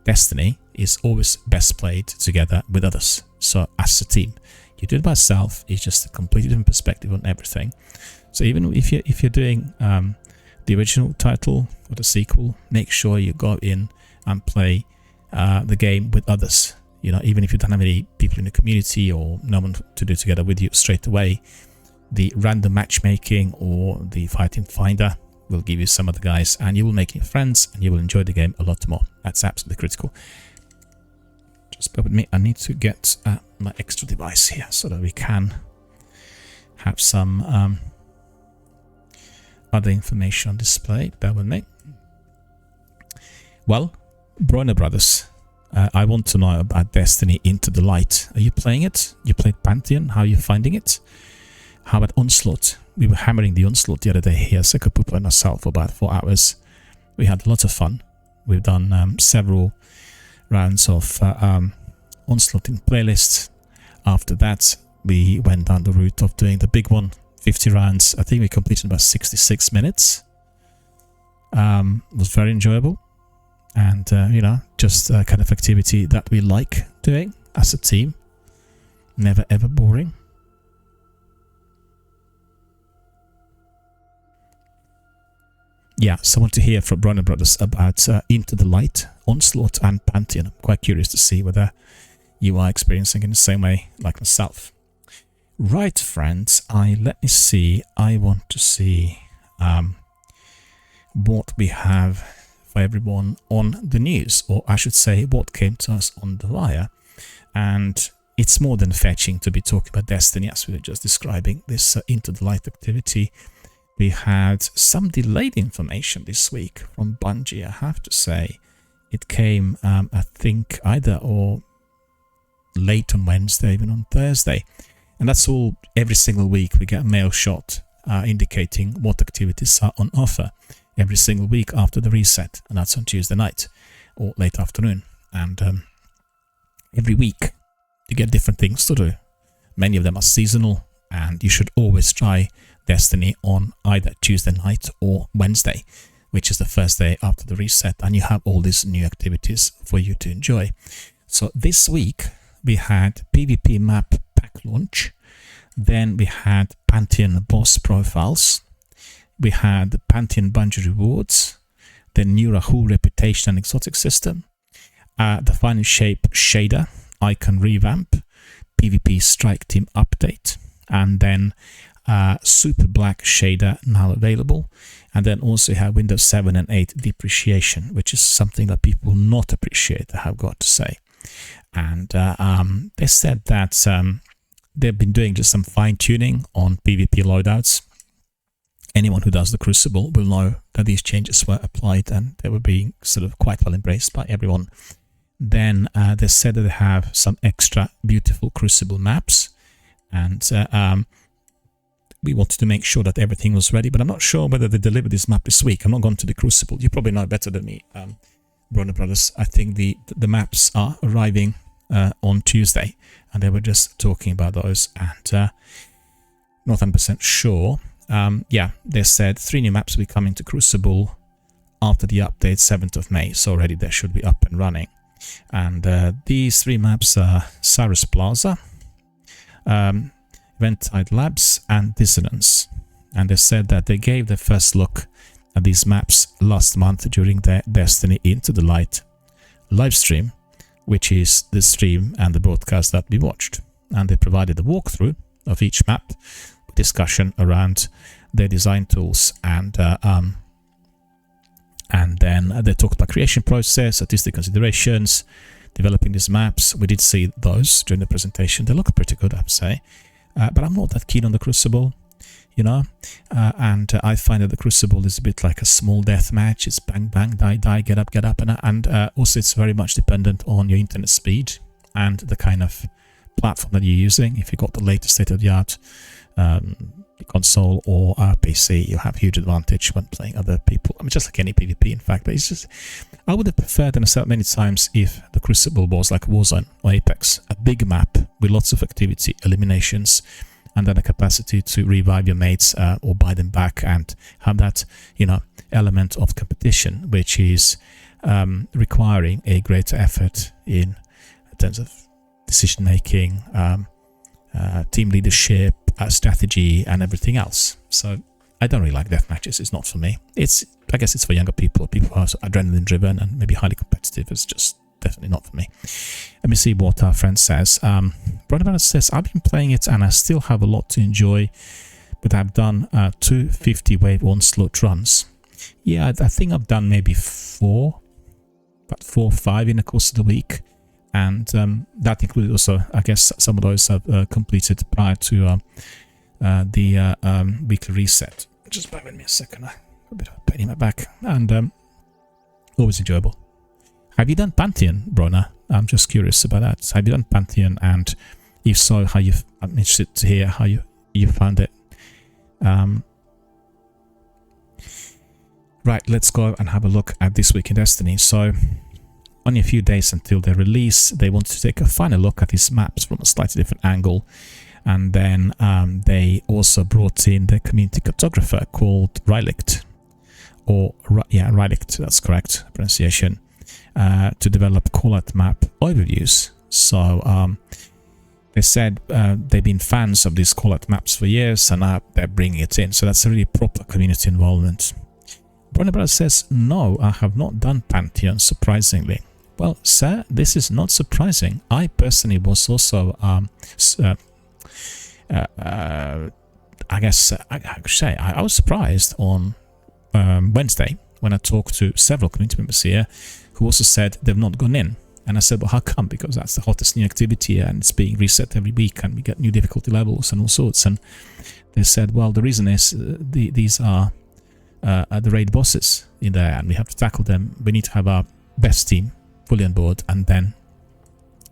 Destiny is always best played together with others. So as a team, you do it by yourself, it's just a completely different perspective on everything. So even if you're doing the original title or the sequel, make sure you go in and play the game with others. You know, even if you don't have any people in the community or no one to do together with you straight away, the random matchmaking or the fighting finder will give you some of the guys, and you will make new friends and you will enjoy the game a lot more. That's absolutely critical. Just bear with me, I need to get my extra device here so that we can have some other information on display. Bear with me. Well, Bronner Brothers, I want to know about Destiny Into the Light. Are you playing it? You played Pantheon? How are you finding it? How about Onslaught? We were hammering the Onslaught the other day here, Sekapupa and myself, for about 4 hours. We had lots of fun. We've done several rounds of Onslaught in playlist. After that, we went down the route of doing the big one, 50 rounds. I think we completed about 66 minutes. It was very enjoyable. And, you know, just a kind of activity that we like doing as a team. Never ever boring. Yeah, so I want to hear from Bronner Brothers about Into the Light, Onslaught and Pantheon. I'm quite curious to see whether you are experiencing in the same way like myself. Right, friends, let me see. I want to see what we have for everyone on the news, or I should say what came to us on the wire. And it's more than fetching to be talking about Destiny as we were just describing this Into the Light activity. We had some delayed information this week from Bungie, I have to say. It came, I think, either or late on Wednesday, even on Thursday. And that's all. Every single week we get a mail shot indicating what activities are on offer every single week after the reset. And that's on Tuesday night or late afternoon. And every week you get different things to do. Many of them are seasonal, and you should always try Destiny on either Tuesday night or Wednesday, which is the first day after the reset, and you have all these new activities for you to enjoy. So this week we had PvP map pack launch, then we had Pantheon boss profiles, we had the Pantheon Bungie rewards, the new Rahul reputation and exotic system, the Final Shape shader, icon revamp, PvP strike team update, and then Super Black shader now available. And then also have Windows 7 and 8 depreciation, which is something that people will not appreciate, I have got to say. And they said that they've been doing just some fine-tuning on PvP loadouts. Anyone who does the Crucible will know that these changes were applied and they were being sort of quite well embraced by everyone. Then they said that they have some extra beautiful Crucible maps, and we wanted to make sure that everything was ready, but I'm not sure whether they deliver this map this week. I'm not going to the Crucible. You probably know better than me, Bronner Brothers. I think the maps are arriving on Tuesday, and they were just talking about those, and not 100% sure. Yeah, they said 3 new maps will be coming to Crucible after the update 7th of May, so already they should be up and running. And these 3 maps are Cyrus Plaza, Eventide Labs, and Dissonance. And they said that they gave their first look at these maps last month during their Destiny Into the Light live stream, which is the stream and the broadcast that we watched. And they provided a walkthrough of each map, discussion around their design tools, and then they talked about creation process, artistic considerations, developing these maps. We did see those during the presentation. They look pretty good, I would say. But I'm not that keen on the Crucible, you know, and I find that the Crucible is a bit like a small death match. It's bang, bang, die, die, get up, and also it's very much dependent on your internet speed and the kind of platform that you're using. If you've got the latest state-of-the-art console or PC, you have huge advantage when playing other people. I mean, just like any PvP, in fact. But it's just, I would have preferred, and I've said many times, if the Crucible was like Warzone or Apex, a big map with lots of activity, eliminations, and then a capacity to revive your mates or buy them back, and have that, you know, element of competition, which is requiring a greater effort in terms of decision making, team leadership, strategy, and everything else. So I don't really like death matches. It's not for me. I guess it's for younger people who are adrenaline driven and maybe highly competitive. It's just definitely not for me. Let me see what our friend says. Brother says, I've been playing it and I still have a lot to enjoy, but I've done 2 50 wave onslaught runs. Yeah, I think I've done maybe about 4 or 5 in the course of the week. And that included also, I guess, some of those have completed prior to the weekly reset. Just bear with me a second. I have a bit of a pain in my back. And always enjoyable. Have you done Pantheon, Brona? I'm just curious about that. Have you done Pantheon? And if so, I'm interested to hear how you found it. Right, let's go and have a look at This Week in Destiny. So, only a few days until their release, they wanted to take a final look at these maps from a slightly different angle. And then they also brought in the community cartographer called Rylicht, Rylicht, that's correct pronunciation, to develop call-out map overviews. So they said they've been fans of these call-out maps for years, and now they're bringing it in. So that's a really proper community involvement. Brunner says, no, I have not done Pantheon, surprisingly. Well, sir, this is not surprising. I personally was also, I guess, I was surprised on Wednesday when I talked to several community members here who also said they've not gone in. And I said, well, how come? Because that's the hottest new activity and it's being reset every week and we get new difficulty levels and all sorts. And they said, well, the reason is these are the raid bosses in there and we have to tackle them. We need to have our best team fully on board, and then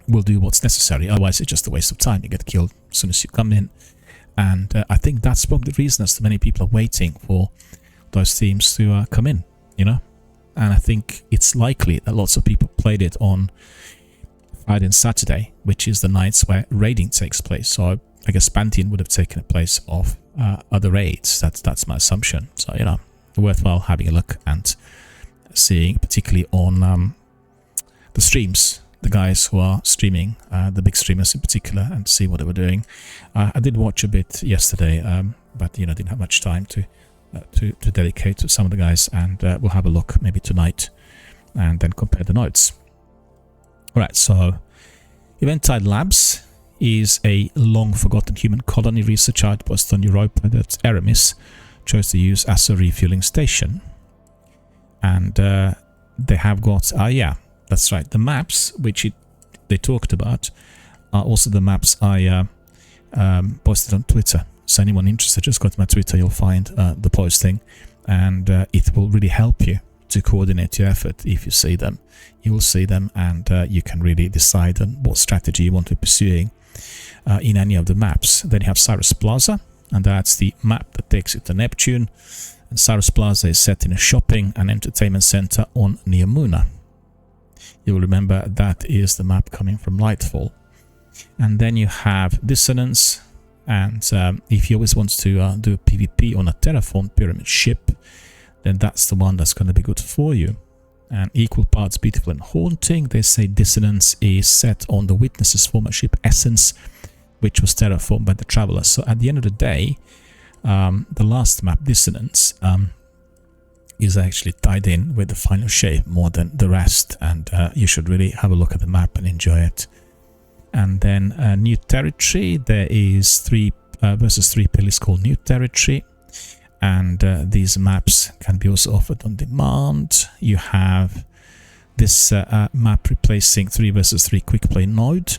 we'll do what's necessary. Otherwise, it's just a waste of time. You get killed as soon as you come in. And I think that's probably the reason as to many people are waiting for those teams to come in, you know. And I think it's likely that lots of people played it on Friday and Saturday, which is the nights where raiding takes place. So I guess Pantheon would have taken the place of other raids. That's my assumption. So, you know, worthwhile having a look and seeing, particularly on the streams, the guys who are streaming, the big streamers in particular, and see what they were doing. I did watch a bit yesterday, but, you know, didn't have much time to to dedicate to some of the guys, and we'll have a look maybe tonight and then compare the notes. Alright, so Eventide Labs is a long-forgotten human colony research outpost on Europa that Aramis chose to use as a refueling station. And they have got, yeah, that's right, the maps which they talked about are also the maps I posted on Twitter. So anyone interested, just go to my Twitter, you'll find the posting, and it will really help you to coordinate your effort. If you see them, you will see them, and you can really decide on what strategy you want to be pursuing in any of the maps. Then you have Cyrus Plaza, and that's the map that takes you to Neptune. And Cyrus Plaza is set in a shopping and entertainment center on Neomuna. You will remember that is the map coming from Lightfall. And then you have Dissonance, and if you always want to do a PvP on a terraformed pyramid ship, then that's the one that's going to be good for you. And equal parts beautiful and haunting. They say Dissonance is set on the Witness's former ship Essence, which was terraformed by the Traveler. So at the end of the day, the last map, Dissonance, is actually tied in with the final shape more than the rest, and you should really have a look at the map and enjoy it. And then New Territory, there is 3 versus 3 pillars called New Territory, and these maps can be also offered on demand. You have this map replacing 3 versus 3 quick play mode,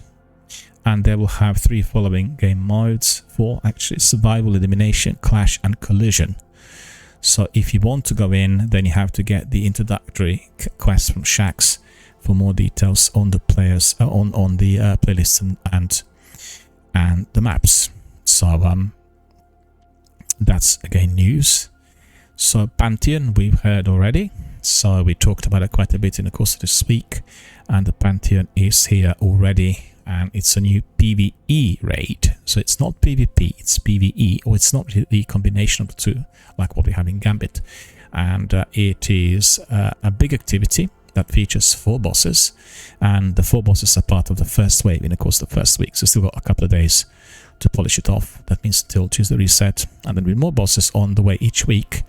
and they will have 3 following game modes for actually survival, elimination, clash, and collision. So if you want to go in, then you have to get the introductory quest from Shaxx for more details on the players, on the playlist and the maps. So that's again news. So Pantheon we've heard already. So we talked about it quite a bit in the course of this week, and the Pantheon is here already. And it's a new PvE raid. So it's not PvP, it's PvE, or it's not really the combination of the two, like what we have in Gambit. And it is a big activity that features 4 bosses, and the 4 bosses are part of the first wave in the course of the first week. So still got a couple of days to polish it off. That means until Tuesday reset, and then with more bosses on the way each week.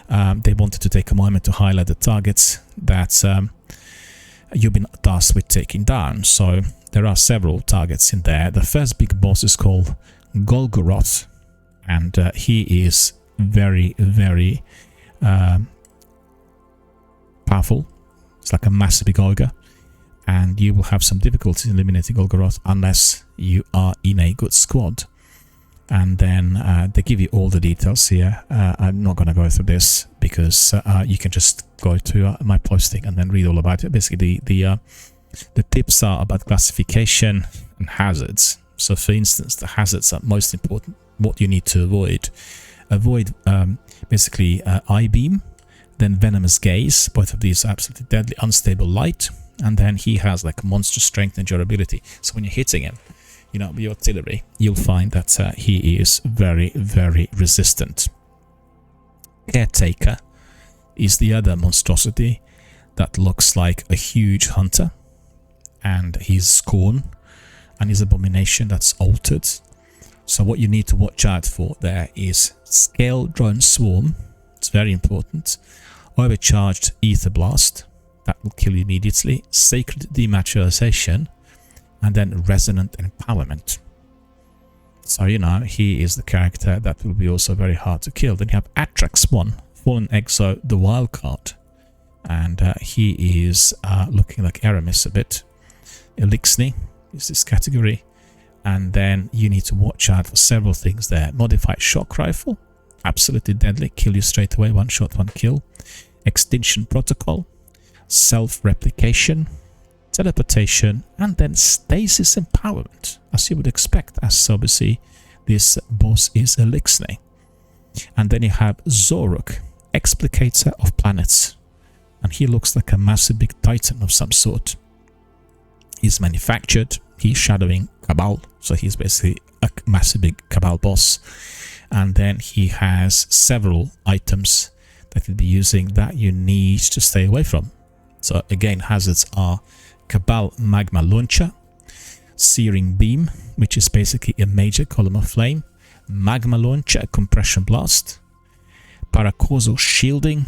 They wanted to take a moment to highlight the targets that you've been tasked with taking down. So there are several targets in there. The first big boss is called Golgoroth, and he is very, very powerful. It's like a massive big ogre, and you will have some difficulty eliminating Golgoroth unless you are in a good squad. And then they give you all the details here. I'm not going to go through this because you can just go to my posting and then read all about it. Basically, the tips are about classification and hazards. So, for instance, the hazards are most important. What you need to avoid. Avoid basically I-beam, then Venomous Gaze. Both of these are absolutely deadly. Unstable Light, and then he has like monstrous strength and durability. So when you're hitting him, you know, with your artillery, you'll find that he is very, very resistant. Caretaker is the other monstrosity that looks like a huge hunter, and he's Scorn, and his abomination that's altered. So what you need to watch out for there is Scale Drone Swarm. It's very important. Overcharged Ether Blast, that will kill you immediately. Sacred Dematerialization, and then Resonant Empowerment. So, you know, he is the character that will be also very hard to kill. Then you have Atrax 1, Fallen Exo, the wild card. And he is looking like Aramis a bit. Elixni is this category. And then you need to watch out for several things there. Modified Shock Rifle, absolutely deadly, kill you straight away, 1 shot, 1 kill. Extinction Protocol, Self-Replication, Teleportation, and then Stasis Empowerment, as you would expect, as obviously this boss is Elixni. And then you have Zoruk, Explicator of Planets, and he looks like a massive big titan of some sort. He's manufactured, he's shadowing Cabal, so he's basically a massive big Cabal boss. And then he has several items that you'll be using that you need to stay away from. So again, hazards are Cabal Magma Launcher, Searing Beam, which is basically a major column of flame, Magma Launcher, Compression Blast, paracausal shielding,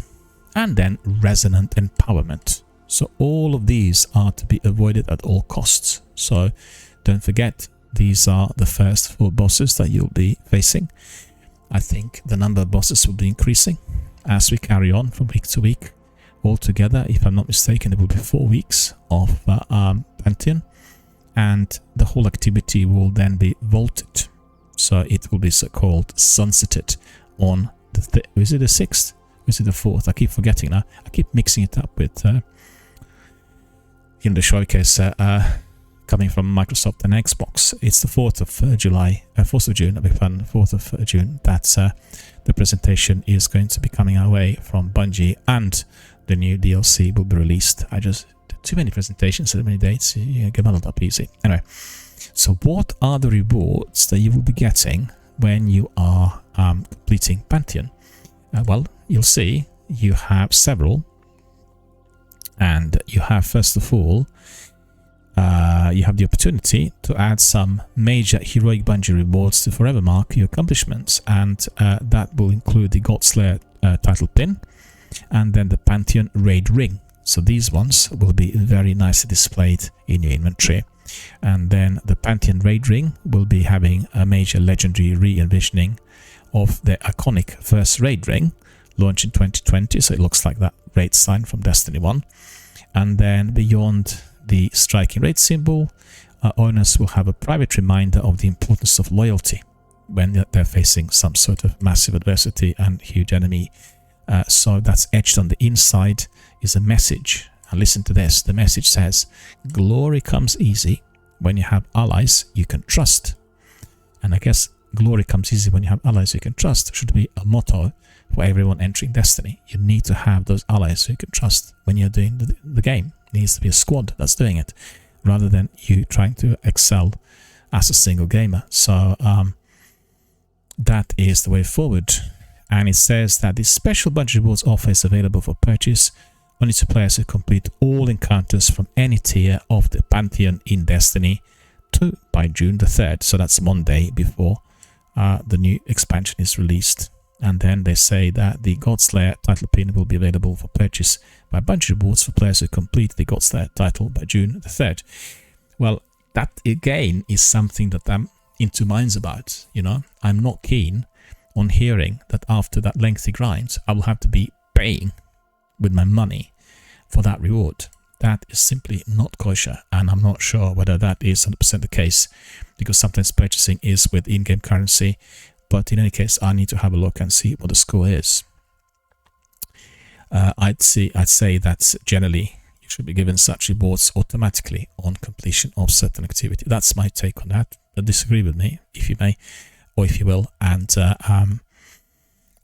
and then resonant empowerment. So all of these are to be avoided at all costs. So don't forget, these are the first 4 bosses that you'll be facing. I think the number of bosses will be increasing as we carry on from week to week. Altogether, if I'm not mistaken, it will be 4 weeks of Pantheon, and the whole activity will then be vaulted. So it will be so-called sunsetted on the is it the 6th? Is it the 4th? I keep forgetting now. I keep mixing it up with the showcase coming from Microsoft and Xbox. It's the 4th of July, 4th of June, I beg your pardon, 4th of June. That's the presentation is going to be coming our way from Bungie, and the new DLC will be released. I just did too many presentations, so many dates. You get muddled up easy. Anyway, so what are the rewards that you will be getting when you are completing Pantheon? Well, you'll see you have several, and you have, first of all, you have the opportunity to add some major Heroic Bungie rewards to forever mark your accomplishments, and that will include the Godslayer title pin and then the Pantheon Raid Ring. So these ones will be very nicely displayed in your inventory. And then the Pantheon Raid Ring will be having a major legendary re-envisioning of the iconic first Raid Ring, launched in 2020, so it looks like that raid sign from Destiny 1. And then beyond the striking raid symbol, owners will have a private reminder of the importance of loyalty when they're facing some sort of massive adversity and huge enemy. So that's etched on the inside is a message. And listen to this. The message says, glory comes easy when you have allies you can trust. And I guess glory comes easy when you have allies you can trust should be a motto for everyone entering Destiny. You need to have those allies you can trust when you're doing the game. It needs to be a squad that's doing it, rather than you trying to excel as a single gamer. So that is the way forward. And it says that this special Bungie Rewards offer is available for purchase only to players who complete all encounters from any tier of the Pantheon in Destiny 2 by June the 3rd. So that's Monday before the new expansion is released. And then they say that the Godslayer title pin will be available for purchase by Bungie Rewards for players who complete the Godslayer title by June the 3rd. Well, that again is something that I'm in two minds about. You know, I'm not keen on hearing that after that lengthy grind, I will have to be paying with my money for that reward. That is simply not kosher, and I'm not sure whether that is 100% the case, because sometimes purchasing is with in-game currency. But in any case, I need to have a look and see what the score is. I'd say that generally you should be given such rewards automatically on completion of certain activity. That's my take on that. Disagree with me, if you may, or if you will. And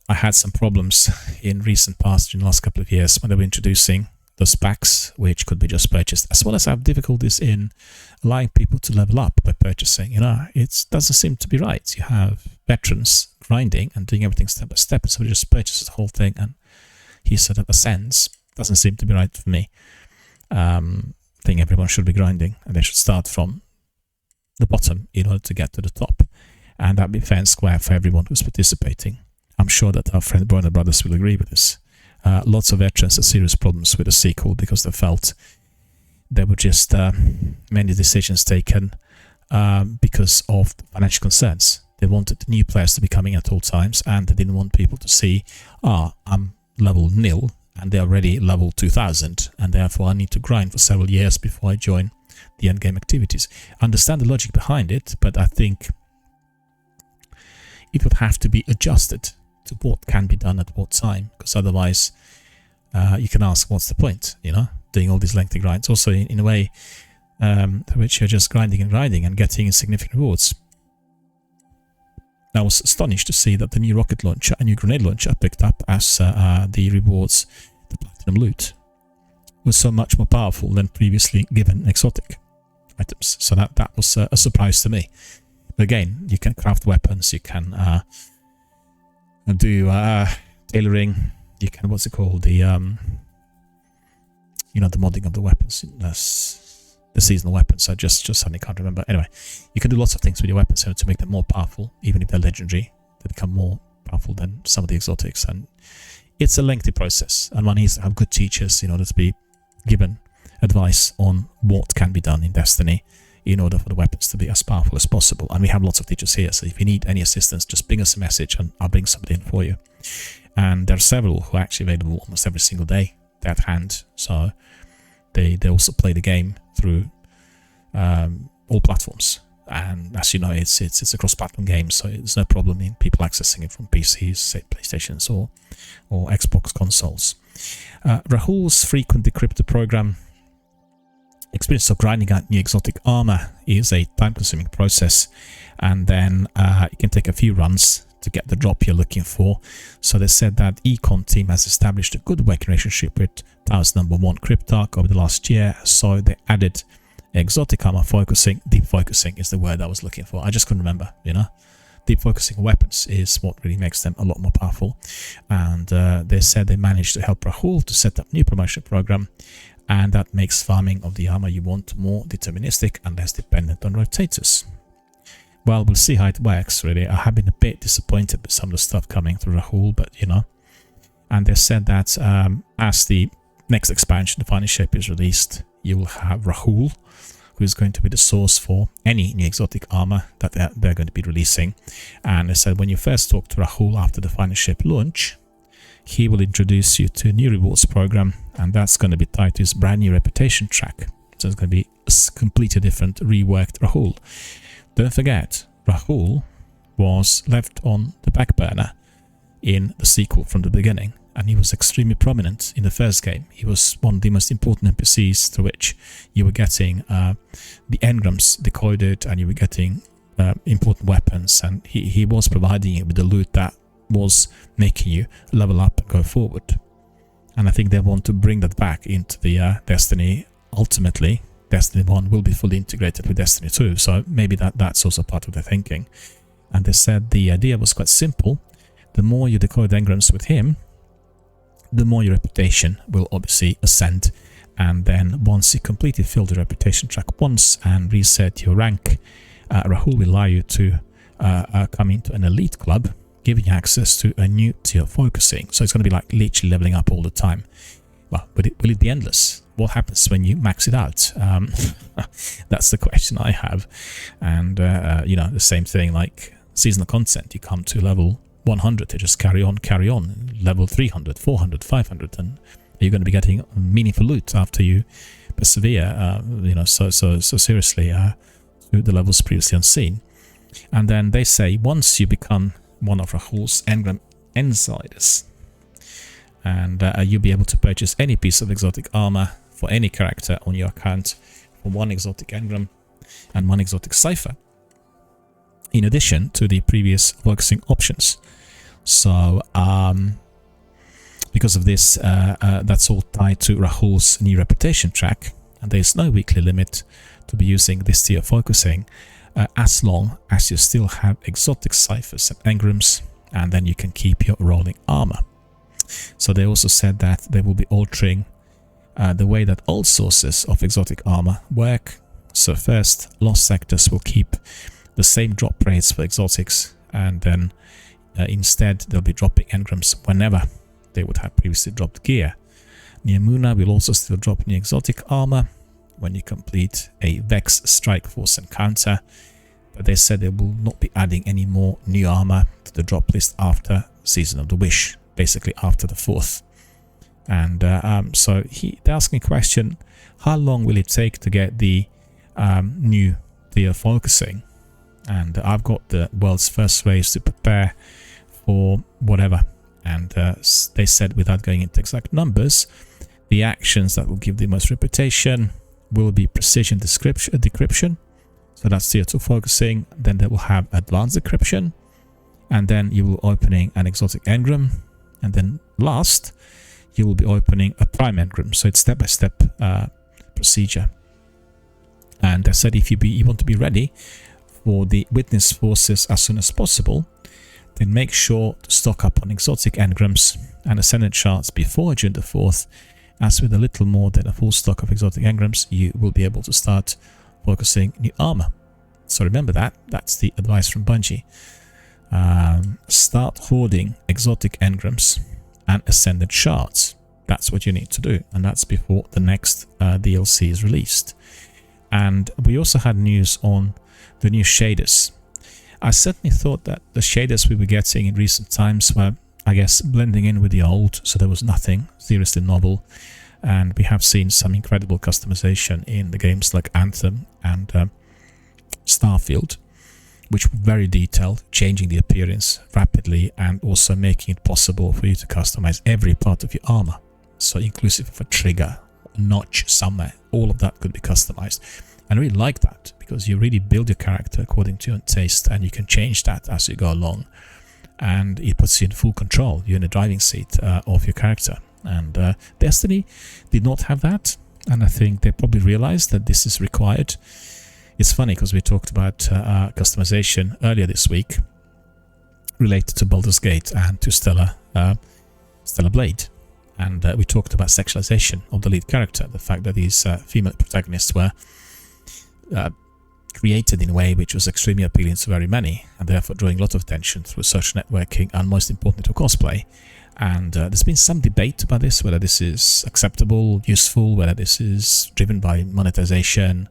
I had some problems in recent past, in the last couple of years, when they were introducing those packs, which could be just purchased, as well as I have difficulties in allowing people to level up by purchasing. You know, it doesn't seem to be right. You have veterans grinding and doing everything step by step, and somebody just purchases the whole thing and he sort of ascends. Doesn't seem to be right for me. I think everyone should be grinding, and they should start from the bottom in order to get to the top, and that'd be fair and square for everyone who's participating. I'm sure that our friend Warner Brothers will agree with this. Lots of veterans had serious problems with the sequel because they felt there were just many decisions taken because of financial concerns. They wanted new players to be coming at all times, and they didn't want people to see, I'm level 0 and they're already level 2000, and therefore I need to grind for several years before I join the endgame activities. I understand the logic behind it, but I think it would have to be adjusted to what can be done at what time, because otherwise you can ask, what's the point, you know, doing all these lengthy grinds, also in a way which you're just grinding and getting insignificant rewards. I was astonished to see that the new rocket launcher and new grenade launcher picked up as the rewards, the platinum loot, was so much more powerful than previously given exotic items. So that was a surprise to me. But again, you can craft weapons, you can do tailoring, you can, what's it called, the you know, the modding of the weapons, the seasonal weapons. I just suddenly can't remember. Anyway, you can do lots of things with your weapons to make them more powerful, even if they're legendary. They become more powerful than some of the exotics, and it's a lengthy process, and one needs to have good teachers in order to be given advice on what can be done in Destiny in order for the weapons to be as powerful as possible. And we have lots of teachers here, so if you need any assistance, just bring us a message and I'll bring somebody in for you. And there are several who are actually available almost every single day. They're at hand, so they also play the game through all platforms. And as you know, it's a cross-platform game, so there's no problem in people accessing it from PCs, say PlayStations or Xbox consoles. Rahul's frequent decryptor program. Experience of grinding out new exotic armor is a time-consuming process, and then it can take a few runs to get the drop you're looking for. So they said that Econ team has established a good working relationship with Tao's #1 Cryptarch over the last year, so they added exotic armor focusing. Deep focusing is the word I was looking for. I just couldn't remember, Deep focusing weapons is what really makes them a lot more powerful. And they said they managed to help Rahul to set up new promotion program, and that makes farming of the armor you want more deterministic and less dependent on rotators. Well, we'll see how it works, really. I have been a bit disappointed with some of the stuff coming through Rahul, but And they said that as the next expansion, the Final Shape, is released, you will have Rahul, who is going to be the source for any new exotic armor that they're going to be releasing. And they said when you first talk to Rahul after the Final Shape launch, he will introduce you to a new rewards program, and that's going to be tied to his brand new reputation track. So it's going to be a completely different, reworked Rahul. Don't forget, Rahul was left on the back burner in the sequel from the beginning, and he was extremely prominent in the first game. He was one of the most important NPCs through which you were getting the engrams decoded, and you were getting important weapons, and he was providing you with the loot that was making you level up and go forward. And I think they want to bring that back into the Destiny. Ultimately, Destiny 1 will be fully integrated with Destiny 2, so maybe that's also part of their thinking. And they said the idea was quite simple. The more you decode engrams with him, the more your reputation will obviously ascend. And then once you completely fill the reputation track once and reset your rank, Rahul will allow you to come into an elite club, giving you access to a new tier focusing. So it's going to be like literally leveling up all the time. Well, will it be endless? What happens when you max it out? That's the question I have. And, the same thing like seasonal content. You come to level 100, to just carry on, level 300, 400, 500, and you're going to be getting meaningful loot after you persevere, so seriously, to the levels previously unseen. And then they say once you become one of Rahul's engram insiders, and you'll be able to purchase any piece of exotic armor for any character on your account for 1 exotic engram and 1 exotic cipher, in addition to the previous focusing options. So because of this, that's all tied to Rahul's new reputation track, and there's no weekly limit to be using this tier focusing as long as you still have exotic ciphers and engrams, and then you can keep your rolling armor. So they also said that they will be altering the way that all sources of exotic armor work. So first, lost sectors will keep the same drop rates for exotics, and then instead they'll be dropping engrams whenever they would have previously dropped gear. Niamuna will also still drop new exotic armor when you complete a Vex Strike Force encounter, but they said they will not be adding any more new armor to the drop list after Season of the Wish, basically after the 4th. And so they're asking a question: how long will it take to get the new tier focusing? And I've got the world's first race to prepare for whatever. And they said, without going into exact numbers, the actions that will give the most reputation will be precision decryption. So that's tier 2 focusing. Then they will have advanced decryption, and then you will opening an exotic engram, and then last you will be opening a prime engram. So it's step-by-step procedure. And I said if you want to be ready for the witness forces as soon as possible, then make sure to stock up on exotic engrams and ascendant shards before June the 4th, as with a little more than a full stock of exotic engrams, you will be able to start focusing new armor. So remember that. That's the advice from Bungie. start hoarding exotic engrams and ascended shards. That's what you need to do, and that's before the next DLC is released. And we also had news on the new shaders. I certainly thought that the shaders we were getting in recent times were, I guess, blending in with the old, so there was nothing seriously novel. And we have seen some incredible customization in the games like Anthem and Starfield, which were very detailed, changing the appearance rapidly and also making it possible for you to customize every part of your armor. So inclusive of a trigger, a notch somewhere, all of that could be customized. And I really like that, because you really build your character according to your taste, and you can change that as you go along. And it puts you in full control. You're in the driving seat of your character. And Destiny did not have that, and I think they probably realized that this is required. It's funny because we talked about customization earlier this week related to Baldur's Gate and to Stellar Blade. And we talked about sexualization of the lead character, the fact that these female protagonists were created in a way which was extremely appealing to very many, and therefore drawing a lot of attention through social networking and, most importantly, to cosplay. And there's been some debate about this, whether this is acceptable, useful, whether this is driven by monetization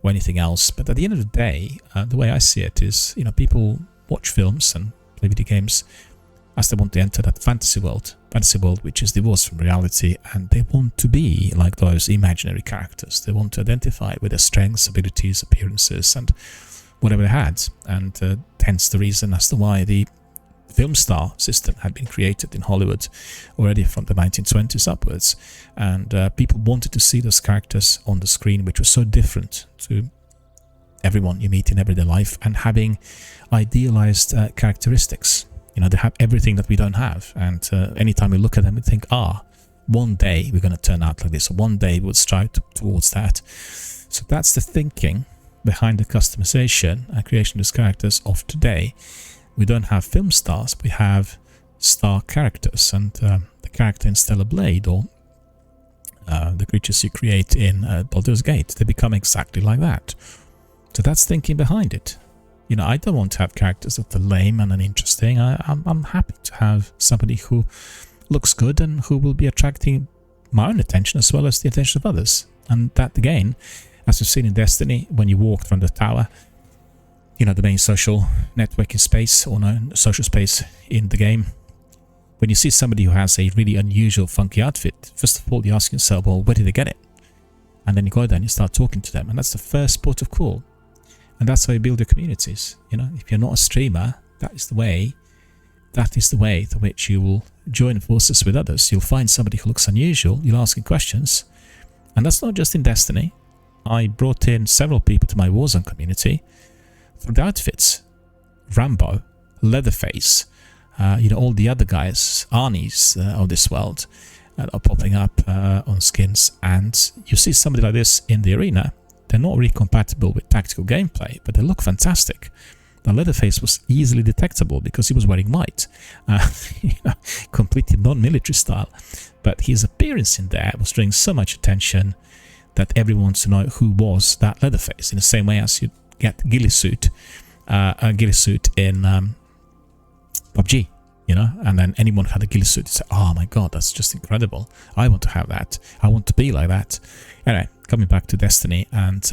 or anything else. But at the end of the day, the way I see it is, people watch films and play video games as they want to enter that fantasy world which is divorced from reality, and they want to be like those imaginary characters. They want to identify with their strengths, abilities, appearances, and whatever they had. And hence the reason as to why the film star system had been created in Hollywood already from the 1920s upwards. And people wanted to see those characters on the screen, which was so different to everyone you meet in everyday life, and having idealized characteristics. They have everything that we don't have, and anytime we look at them, we think, one day we're going to turn out like this, or one day we'll strive towards that. So that's the thinking behind the customization and creation of these characters of today. We don't have film stars, we have star characters, and the character in Stellar Blade, or the creatures you create in Baldur's Gate, they become exactly like that. So that's thinking behind it. I don't want to have characters that are lame and uninteresting. I'm happy to have somebody who looks good and who will be attracting my own attention as well as the attention of others. And that, again, as we've seen in Destiny, when you walk from the tower, the main social networking space, or no, social space in the game, when you see somebody who has a really unusual, funky outfit, first of all, you ask yourself, well, where did they get it? And then you go there and you start talking to them, and that's the first port of call. And that's how you build your communities. If you're not a streamer, that is the way to which you will join forces with others. You'll find somebody who looks unusual, you'll ask him questions. And that's not just in Destiny. I brought in several people to my Warzone community through the outfits. Rambo, Leatherface, all the other guys, Arnie's of this world, are popping up on skins. And you see somebody like this in the arena, they're not really compatible with tactical gameplay, but they look fantastic. The Leatherface was easily detectable because he was wearing white, completely non-military style. But his appearance in there was drawing so much attention that everyone wants to know who was that Leatherface. In the same way as you get a ghillie suit in PUBG, and then anyone who had a ghillie suit, you say, oh my god, that's just incredible. I want to have that. I want to be like that. Anyway, coming back to Destiny and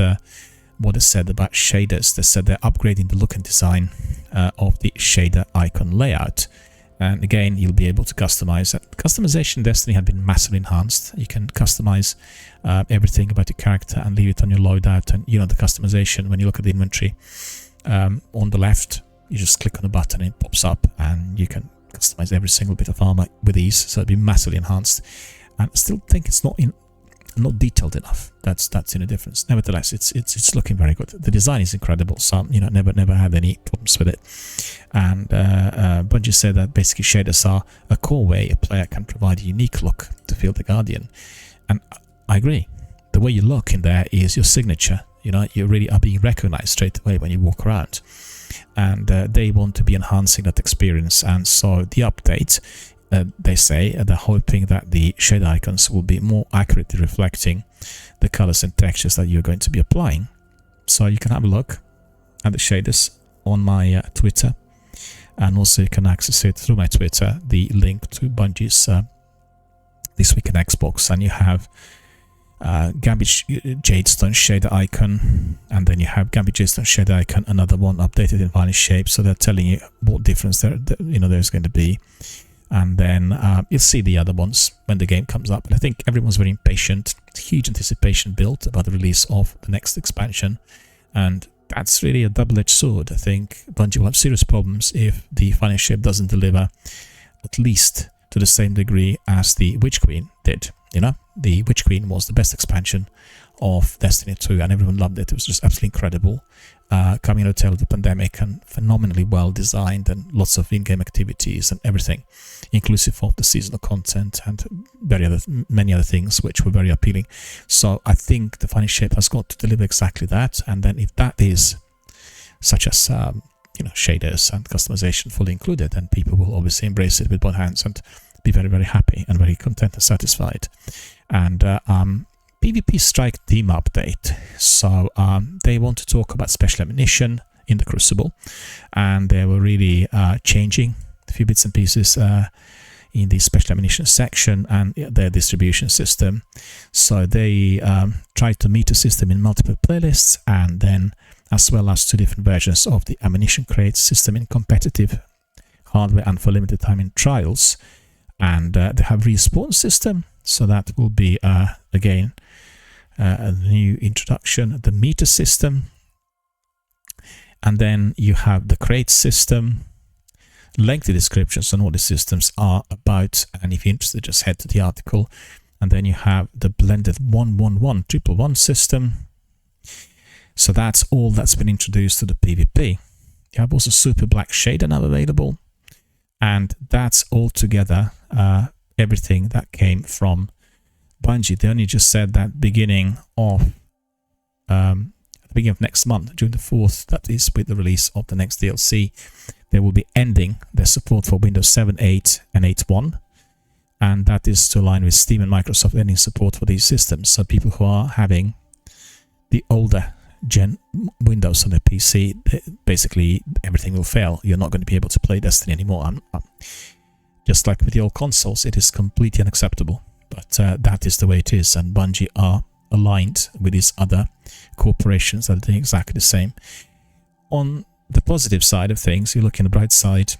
what is said about shaders. They said they're upgrading the look and design of the shader icon layout. And again, you'll be able to customize that. Customization in Destiny had been massively enhanced. You can customize everything about your character and leave it on your loadout. And the customization, when you look at the inventory on the left, you just click on a button and it pops up, and you can customize every single bit of armor with ease. So it'll be massively enhanced. And I still think it's not detailed enough. That's in a difference. Nevertheless, it's looking very good. The design is incredible. So never had any problems with it. And Bungie said that basically shaders are a core way a player can provide a unique look to Field the Guardian. And I agree. The way you look in there is your signature. You really are being recognized straight away when you walk around. And they want to be enhancing that experience. And so the update, they say, they're hoping that the shade icons will be more accurately reflecting the colors and textures that you're going to be applying. So you can have a look at the shaders on my Twitter. and also you can access it through my Twitter, the link to Bungie's This Week in Xbox, and you have Gambit Jadestone shader icon, and then you have Gambit Jadestone shader icon, another one updated in Varnish shape, so they're telling you what difference there's going to be. And then you'll see the other ones when the game comes up. But I think everyone's very impatient. Huge anticipation built about the release of the next expansion, and that's really a double-edged sword. I think Bungie will have serious problems if the Varnish shape doesn't deliver at least to the same degree as the Witch Queen did. The Witch Queen was the best expansion of Destiny 2, and everyone loved it. It was just absolutely incredible. Coming out of the tail of the pandemic, and phenomenally well designed, and lots of in-game activities and everything, inclusive of the seasonal content and many other things which were very appealing. So I think the Varnish shape has got to deliver exactly that. And then if that is, such as shaders and customization fully included, then people will obviously embrace it with both hands and be very, very happy and very content and satisfied. And PvP Strike Team update. So they want to talk about special ammunition in the Crucible, and they were really changing a few bits and pieces in the special ammunition section and their distribution system. So they tried to meet a system in multiple playlists, and then as well as 2 different versions of the ammunition crate system in competitive hardware and for limited time in trials. And they have respawn system, so that will be again a new introduction. The meter system, and then you have the crate system. Lengthy descriptions on what the systems are about, and if you're interested, just head to the article. And then you have the blended 1-1-1-1-1 system. So that's all that's been introduced to the PvP. You have also Super Black Shader now available, and that's all together everything that came from Bungie. They only just said that beginning of next month, June the 4th, that is with the release of the next DLC, they will be ending their support for Windows 7, 8 and 8.1, and that is to align with Steam and Microsoft ending support for these systems. So people who are having the older gen Windows on their PC, basically everything will fail. You're not going to be able to play Destiny anymore. Just like with the old consoles, it is completely unacceptable, but that is the way it is, and Bungie are aligned with these other corporations that are doing exactly the same. On the positive side of things, you look in the bright side,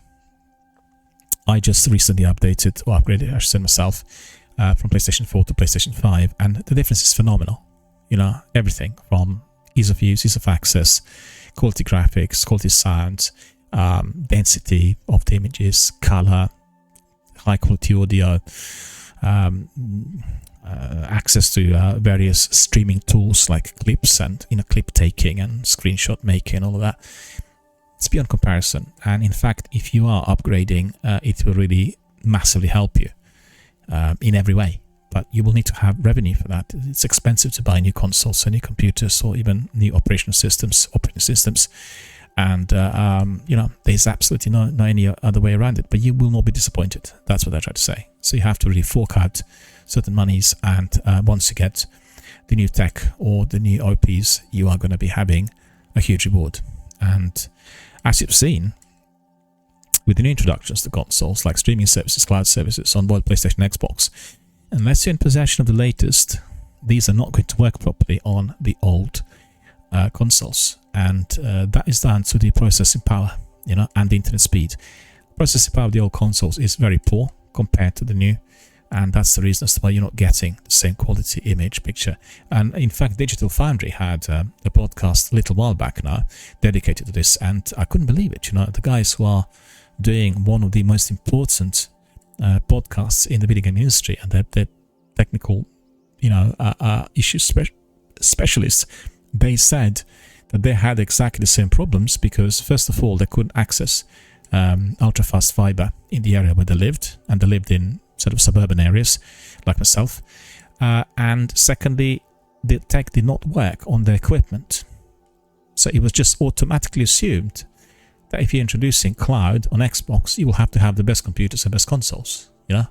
I just recently updated, or upgraded, I should say myself, from PlayStation 4 to PlayStation 5, and the difference is phenomenal. Everything from ease of use, ease of access, quality graphics, quality sound, density of the images, color, high quality audio, access to various streaming tools like clips and clip taking and screenshot making, all of that. It's beyond comparison, and in fact, if you are upgrading, it will really massively help you in every way. But you will need to have revenue for that. It's expensive to buy new consoles, or new computers, or even new operating systems. And there's absolutely no any other way around it. But you will not be disappointed. That's what I try to say. So you have to really fork out certain monies, and once you get the new tech or the new OPs, you are going to be having a huge reward. And as you've seen with the new introductions to consoles like streaming services, cloud services on both PlayStation and Xbox, unless you're in possession of the latest, these are not going to work properly on the old consoles, and that is down to the processing power, and the internet speed. Processing power of the old consoles is very poor compared to the new, and that's the reason as to why you're not getting the same quality image picture. And in fact, Digital Foundry had a podcast a little while back now dedicated to this, and I couldn't believe it. The guys who are doing one of the most important podcasts in the video game industry, and they're technical, issues specialists, they said that they had exactly the same problems because, first of all, they couldn't access ultra-fast fiber in the area where they lived, and they lived in sort of suburban areas like myself, and secondly, the tech did not work on their equipment. So it was just automatically assumed that if you're introducing cloud on Xbox, you will have to have the best computers and best consoles, because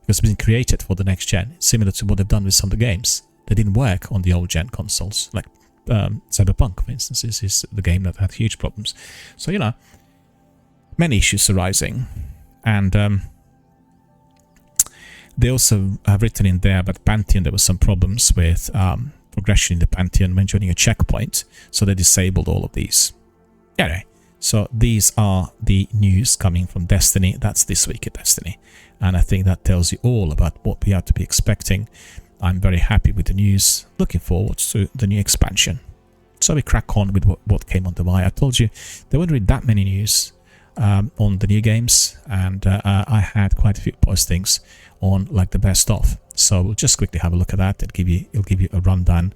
it's been created for the next gen, similar to what they've done with some of the games. They didn't work on the old gen consoles, like Cyberpunk, for instance, is the game that had huge problems. So, many issues arising. And they also have written in there about Pantheon there were some problems with progression in the Pantheon when joining a checkpoint, so they disabled all of these. Anyway, so these are the news coming from Destiny. That's this week at Destiny, and I think that tells you all about what we have to be expecting. I'm very happy with the news, looking forward to the new expansion. So we crack on with what came on the wire. I told you there weren't really that many news on the new games, and I had quite a few postings on like the best of. So we'll just quickly have a look at that. It'll give you a rundown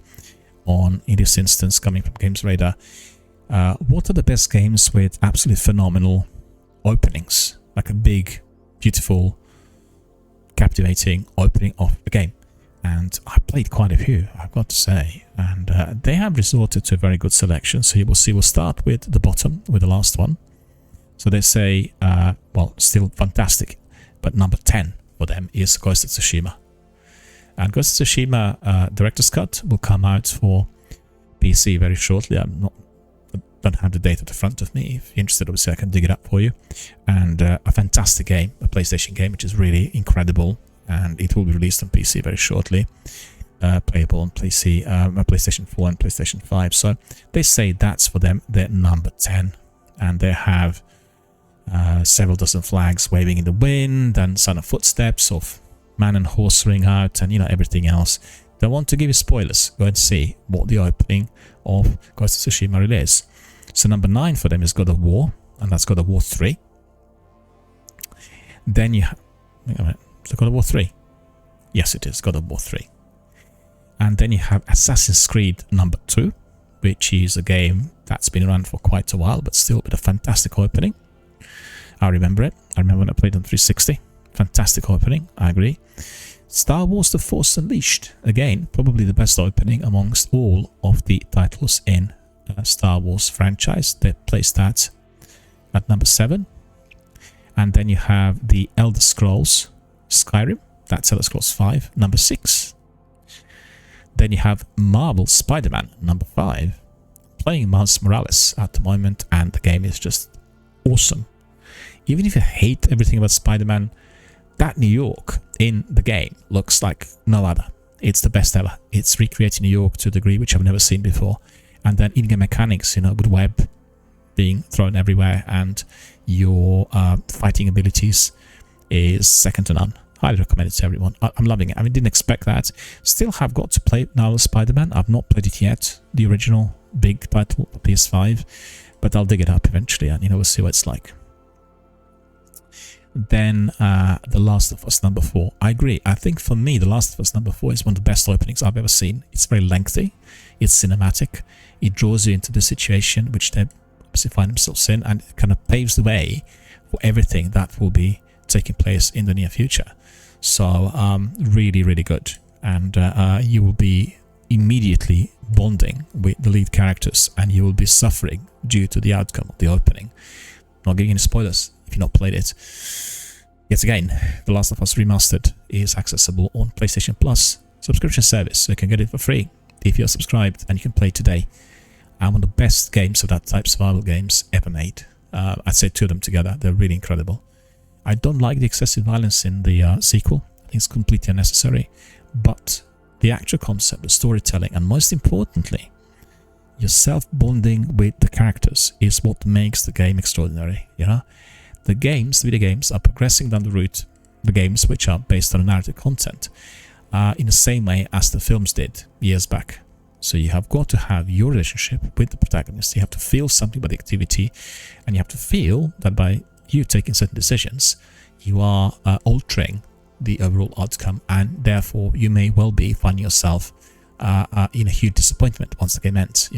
on, in this instance, coming from Games Radar. What are the best games with absolutely phenomenal openings, like a big, beautiful, captivating opening of the game? And I played quite a few, I've got to say, and they have resorted to a very good selection. So you will see, we'll start with the bottom, with the last one. So they say, well, still fantastic, but number 10 for them is Ghost of Tsushima. And Ghost of Tsushima Director's Cut will come out for PC very shortly. I don't have the date at the front of me. If you're interested, obviously I can dig it up for you. And a fantastic game, a PlayStation game, which is really incredible. And it will be released on PC very shortly. Playable on PlayStation 4 and PlayStation 5. So they say that's for them their number 10. And they have several dozen flags waving in the wind, and sound of footsteps of man and horse ring out, and everything else. Don't want to give you spoilers. Go and see what the opening of Ghost of Tsushima really is. So number 9 for them is God of War, and that's God of War 3. Then you have... Is it God of War 3? Yes, it is God of War 3. And then you have Assassin's Creed number 2, which is a game that's been around for quite a while, but still with a fantastic opening. I remember it. I remember when I played on 360. Fantastic opening, I agree. Star Wars The Force Unleashed. Again, probably the best opening amongst all of the titles in Star Wars franchise. They placed that at number 7. And then you have the Elder Scrolls Skyrim. That's Elder Scrolls 5, number 6. Then you have Marvel Spider-Man, number 5. Playing Miles Morales at the moment, and the game is just awesome. Even if you hate everything about Spider-Man, that New York in the game looks like no other. It's the best ever. It's recreating New York to a degree which I've never seen before. And then in-game mechanics, with web being thrown everywhere, and your fighting abilities is second to none. Highly recommend it to everyone. I'm loving it. I mean, didn't expect that. Still have got to play now Spider-Man. I've not played it yet, the original big title, PS5, but I'll dig it up eventually, and we'll see what it's like. Then The Last of Us number 4. I agree. I think for me, The Last of Us number 4 is one of the best openings I've ever seen. It's very lengthy. It's cinematic. It draws you into the situation which they obviously find themselves in, and it kind of paves the way for everything that will be taking place in the near future. So really, really good. And you will be immediately bonding with the lead characters, and you will be suffering due to the outcome of the opening. Not giving any spoilers if you've not played it. Yet again, The Last of Us Remastered is accessible on PlayStation Plus subscription service, so you can get it for free if you're subscribed, and you can play today. And one of the best games of that type, survival games, ever made. I'd say 2 of them together. They're really incredible. I don't like the excessive violence in the sequel. I think it's completely unnecessary. But the actual concept, the storytelling, and most importantly, your self-bonding with the characters is what makes the game extraordinary. The video games are progressing down the route, the games which are based on narrative content, in the same way as the films did years back. So you have got to have your relationship with the protagonist. You have to feel something about the activity, and you have to feel that by you taking certain decisions, you are altering the overall outcome, and therefore you may well be finding yourself in a huge disappointment once the game ends,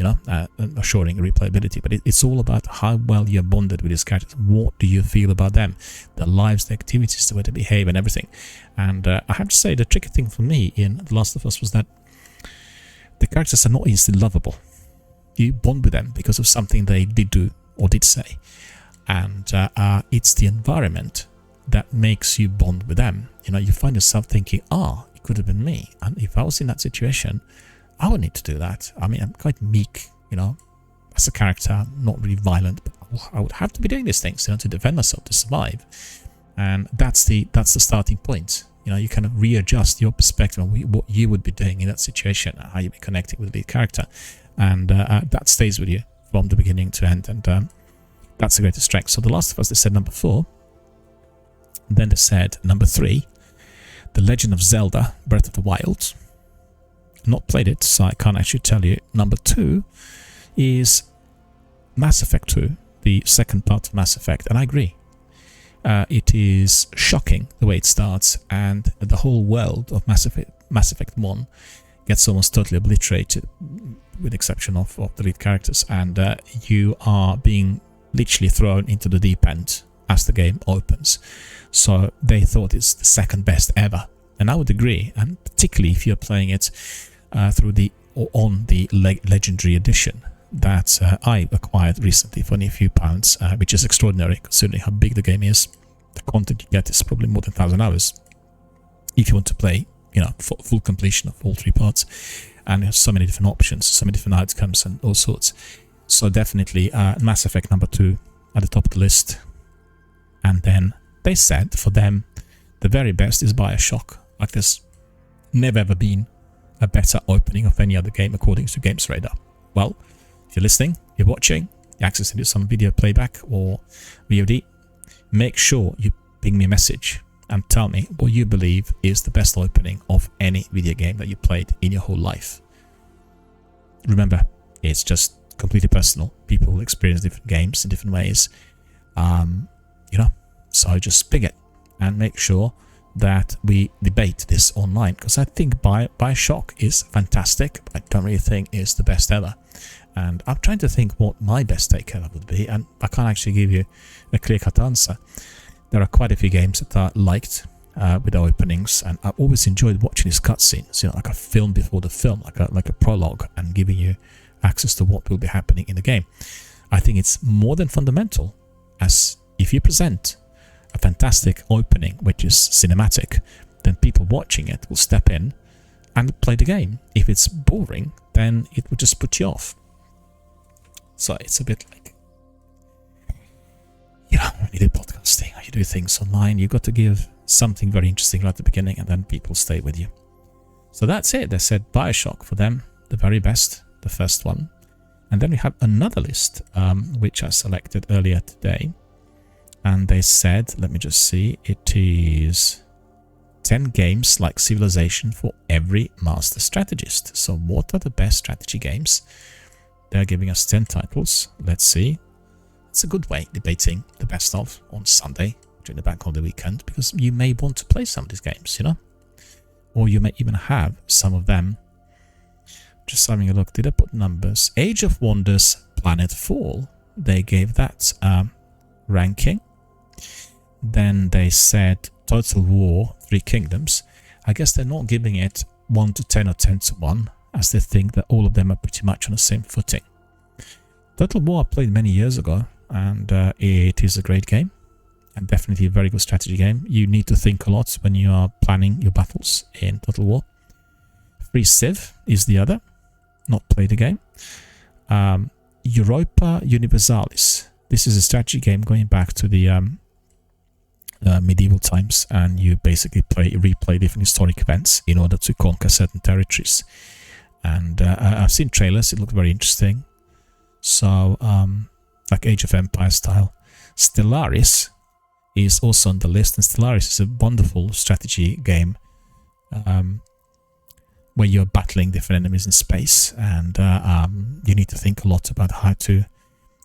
assuring replayability. But it's all about how well you're bonded with these characters. What do you feel about them, their lives, their activities, the way they behave, and everything. And I have to say, the tricky thing for me in The Last of Us was that the characters are not instantly lovable. You bond with them because of something they did do or did say. And it's the environment that makes you bond with them. You find yourself thinking, it could have been me. And if I was in that situation, I would need to do that. I mean, I'm quite meek, as a character, not really violent, but I would have to be doing these things, to defend myself, to survive. And that's the starting point. You kind of readjust your perspective on what you would be doing in that situation, how you'd be connecting with the lead character, and that stays with you from the beginning to end. And that's the greatest strength. So The Last of Us, they said number 4. Then they said number 3, The Legend of Zelda: Breath of the Wild. Not played it, so I can't actually tell you. Number 2 is Mass Effect 2, the second part of Mass Effect, and I agree. It is shocking the way it starts, and the whole world of Mass Effect 1 gets almost totally obliterated, with the exception of the lead characters, and you are being literally thrown into the deep end as the game opens. So they thought it's the second best ever, and I would agree, and particularly if you're playing it on the Legendary Edition that I acquired recently for only a few pounds, which is extraordinary considering how big the game is. The content you get is probably more than 1,000 hours if you want to play, full completion of all 3 parts, and there's so many different options, so many different outcomes and all sorts. So definitely Mass Effect number 2 at the top of the list. And then they said for them the very best is BioShock. Like, there's never ever been a better opening of any other game according to GamesRadar. Well, if you're listening, you're watching, you're accessing some video playback or VOD, make sure you ping me a message and tell me what you believe is the best opening of any video game that you played in your whole life. Remember, it's just completely personal. People experience different games in different ways. So just ping it and make sure that we debate this online, because I think BioShock is fantastic, but I don't really think it's the best ever. And I'm trying to think what my best take ever would be, and I can't actually give you a clear-cut answer. There are quite a few games that I liked with the openings, and I've always enjoyed watching these cutscenes, like a film before the film, like a prologue, and giving you access to what will be happening in the game. I think it's more than fundamental, as if you present a fantastic opening which is cinematic, then people watching it will step in and play the game. If it's boring, then it will just put you off. So it's a bit like, when you do podcasting, or you do things online, you've got to give something very interesting right at the beginning, and then people stay with you. So that's it. They said BioShock for them, the very best, the first one. And then we have another list, which I selected earlier today. And they said, let me just see, it is 10 games like Civilization for every master strategist. So what are the best strategy games? They're giving us 10 titles. Let's see. It's a good way debating the best of on Sunday during the bank holiday weekend, because you may want to play some of these games, or you may even have some of them. Just having a look. Did I put numbers? Age of Wonders, Planetfall. They gave that ranking. Then they said Total War, Three Kingdoms. I guess they're not giving it 1 to 10 or 10 to 1, as they think that all of them are pretty much on the same footing. Total War I played many years ago, and it is a great game, and definitely a very good strategy game. You need to think a lot when you are planning your battles in Total War. Free Civ is the other. Not played the game. Europa Universalis. This is a strategy game going back to the medieval times, and you basically replay different historic events in order to conquer certain territories. And I've seen trailers. It looked very interesting. So, like Age of Empires style. Stellaris is also on the list, and Stellaris is a wonderful strategy game where you're battling different enemies in space, and you need to think a lot about how to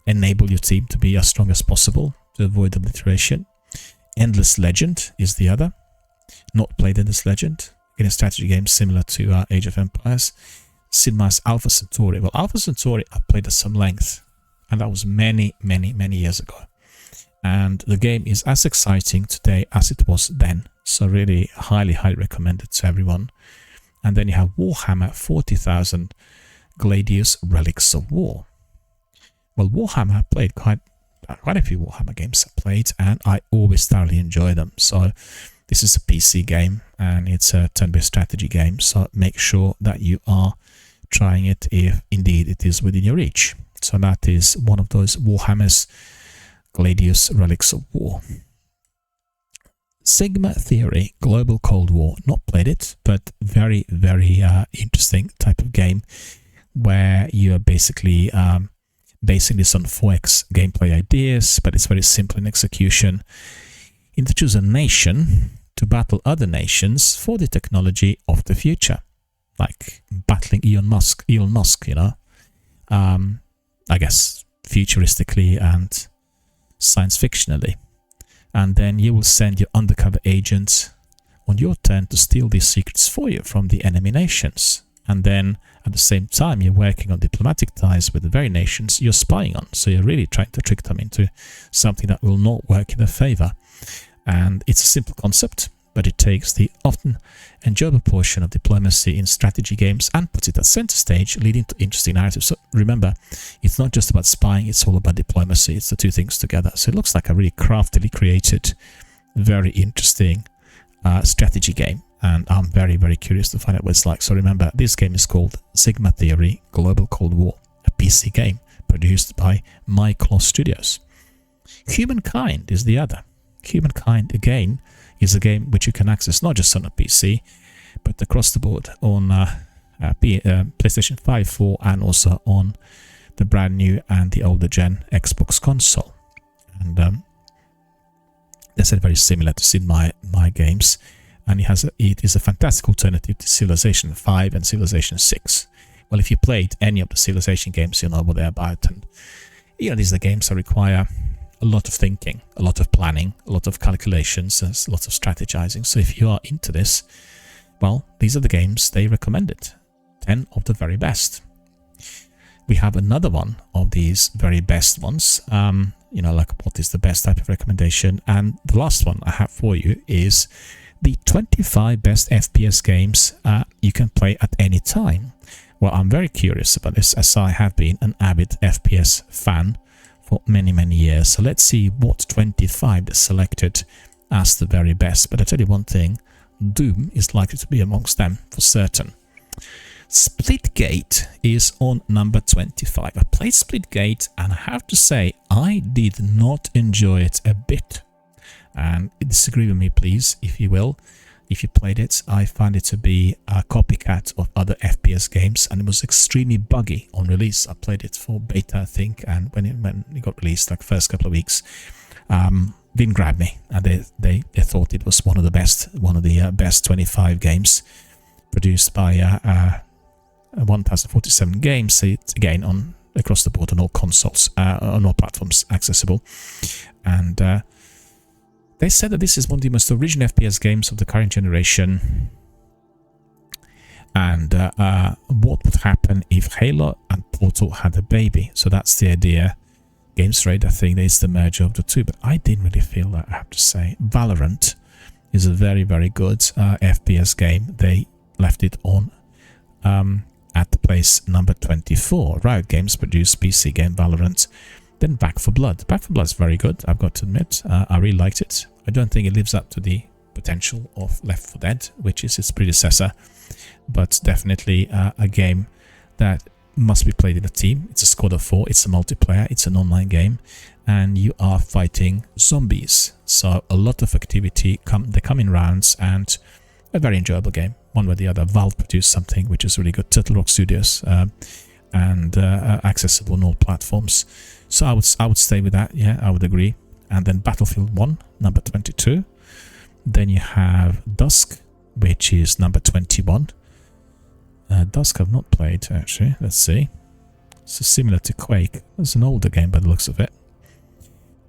enable your team to be as strong as possible to avoid obliteration. Endless Legend is the other. Not played Endless Legend. In a strategy game similar to Age of Empires. Sid Meier's Alpha Centauri. Well, Alpha Centauri I played at some length, and that was many years ago. And the game is as exciting today as it was then. So really highly recommended to everyone. And then you have Warhammer 40,000 Gladius Relics of War. Well, Warhammer, I played quite a few Warhammer games I played, and I always thoroughly enjoy them. So this is a PC game, and it's a turn-based strategy game. So make sure that you are trying it if indeed it is within your reach. So that is one of those Warhammers, Gladius Relics of War. Sigma Theory, Global Cold War. Not played it, but very, very interesting type of game where you are basically basing this on 4X gameplay ideas, but it's very simple in execution. You choose a nation to battle other nations for the technology of the future, like battling Elon Musk, you know. I guess futuristically and science fictionally. And then you will send your undercover agents on your turn to steal these secrets for you from the enemy nations. And then at the same time, you're working on diplomatic ties with the very nations you're spying on. So you're really trying to trick them into something that will not work in their favor. And it's a simple concept, but it takes the often enjoyable portion of diplomacy in strategy games and puts it at center stage, leading to interesting narratives. So remember, it's not just about spying, it's all about diplomacy. It's the two things together. So it looks like a really craftily created, very interesting strategy game. And I'm very, very curious to find out what it's like. So remember, this game is called Sigma Theory Global Cold War, a PC game produced by Myclaw Studios. Humankind is the other. Humankind, again, is a game which you can access not just on a PC, but across the board on PlayStation 5, 4, and also on the brand new and the older gen Xbox console. And they said very similar to Sid Meier games, and it is a fantastic alternative to Civilization 5 and Civilization 6. Well, if you played any of the Civilization games, you know what they're about, and you know these are games that require a lot of thinking, a lot of planning, a lot of calculations, and a lot of strategizing. So if you are into this, well, these are the games they recommended. 10 of the very best. We have another one of these very best ones. You know, like what is the best type of recommendation? And the last one I have for you is the 25 best FPS games you can play at any time. Well, I'm very curious about this, as I have been an avid FPS fan for many, many years. So let's see what 25 is selected as the very best. But I tell you one thing, Doom is likely to be amongst them for certain. Splitgate is on number 25. I played Splitgate and I have to say I did not enjoy it a bit. And disagree with me, please, if you will. If you played it, I found it to be a copycat of other FPS games, and it was extremely buggy on release. I played it for beta, I think, and when it got released, like first couple of weeks, didn't grab me. And they thought it was one of the best 25 games produced by 1047 games. So it's again on across the board on all consoles, on all platforms accessible, and. They said that this is one of the most original FPS games of the current generation. And what would happen if Halo and Portal had a baby? So that's the idea. GamesRadar, I think it's the merger of the two, but I didn't really feel that, I have to say. Valorant is a very, very good FPS game. They left it on at the place number 24. Riot Games produced PC game Valorant. Then Back 4 Blood. Back 4 Blood is very good, I've got to admit. I really liked it. I don't think it lives up to the potential of Left 4 Dead, which is its predecessor, but definitely a game that must be played in a team. It's a squad of 4, it's a multiplayer, it's an online game, and you are fighting zombies. So a lot of activity, they come in rounds, and a very enjoyable game. One way or the other, Valve produced something which is really good. Turtle Rock Studios, and accessible on all platforms. So I would stay with that. Yeah, I would agree. And then Battlefield 1, number 22. Then you have Dusk, which is number 21. Dusk I've not played, actually. Let's see. So similar to Quake. It's an older game by the looks of it.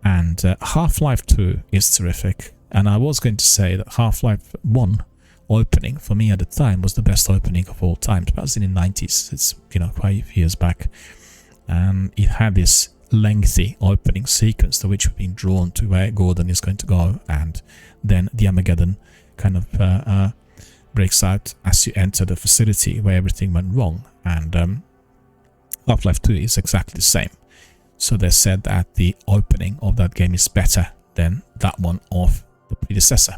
And Half-Life 2 is terrific. And I was going to say that Half-Life 1 opening, for me at the time, was the best opening of all time. That was in the 90s. It's, you know, quite a few years back. And it had this lengthy opening sequence to which we've been drawn to where Gordon is going to go, and then the Armageddon kind of breaks out as you enter the facility where everything went wrong. And Half-Life 2 is exactly the same. So they said that the opening of that game is better than that one of the predecessor.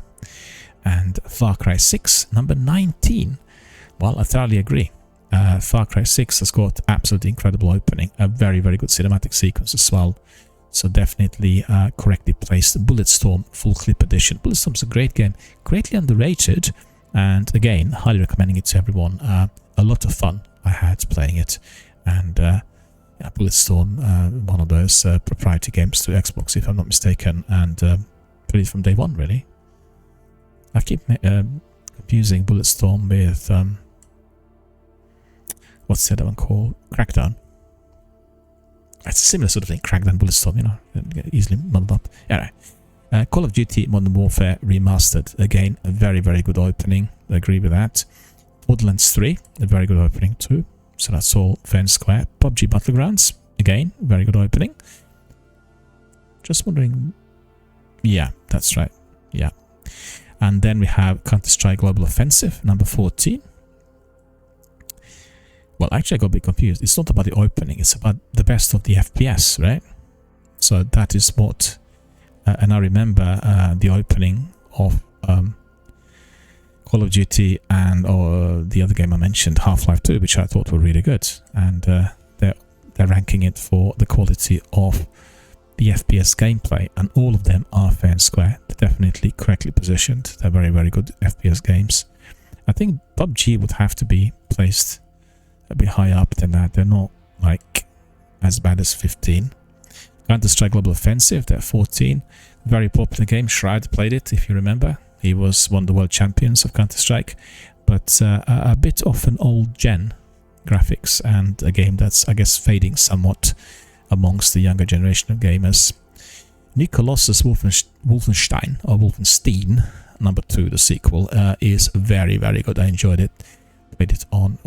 And Far Cry 6, number 19. Well, I thoroughly agree. Far Cry 6 has got absolutely incredible opening, a very, very good cinematic sequence as well. So definitely correctly placed. Bulletstorm Full Clip Edition. Bulletstorm's a great game, greatly underrated, and again, highly recommending it to everyone. A lot of fun I had playing it, and yeah, Bulletstorm, one of those proprietary games to Xbox, if I'm not mistaken, and played it from day one, really. I keep confusing Bulletstorm with what's the other one called? Crackdown. It's a similar sort of thing, Crackdown, Bulletstorm, you know, easily muddled up. Anyway, Call of Duty Modern Warfare Remastered. Again, a very, very good opening. I agree with that. Borderlands 3, a very good opening too. So that's all fair and square. PUBG Battlegrounds, again, very good opening. Just wondering... Yeah, that's right. Yeah. And then we have Counter-Strike Global Offensive, number 14. Well, actually, I got a bit confused. It's not about the opening. It's about the best of the FPS, right? So that is what... and I remember the opening of Call of Duty and the other game I mentioned, Half-Life 2, which I thought were really good. And they're ranking it for the quality of the FPS gameplay. And all of them are fair and square. They're definitely correctly positioned. They're very, very good FPS games. I think PUBG would have to be placed a bit higher up than that. They're not like as bad as 15. Counter-Strike Global Offensive, they're 14. Very popular game. Shroud played it, if you remember. He was one of the world champions of Counter-Strike. But a bit of an old gen graphics, and a game that's, I guess, fading somewhat amongst the younger generation of gamers. New Colossus Wolfenstein, or Wolfenstein, number 2, the sequel, is very, very good. I enjoyed it. Played it on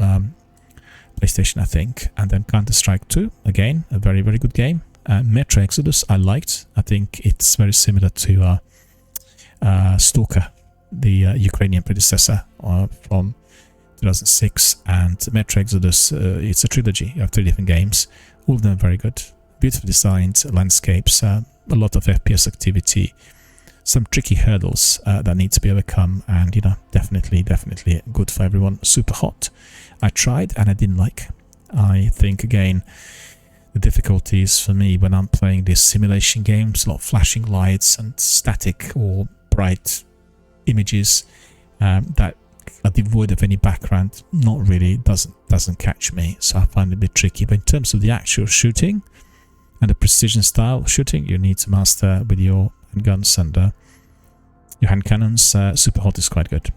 PlayStation, I think. And then Counter-Strike 2, again, a very, very good game. Metro Exodus, I liked. I think it's very similar to Stalker, the Ukrainian predecessor from 2006. And Metro Exodus, it's a trilogy. You have 3 different games. All of them are very good. Beautifully designed landscapes, a lot of FPS activity, some tricky hurdles that need to be overcome, and, you know, definitely good for everyone. Super hot. I tried and I didn't like. I think, again, the difficulties for me when I'm playing these simulation games, a lot of flashing lights and static or bright images that are devoid of any background, not really, doesn't catch me, so I find it a bit tricky. But in terms of the actual shooting and the precision style shooting, you need to master with your handguns and your hand cannons. Super hot is quite good.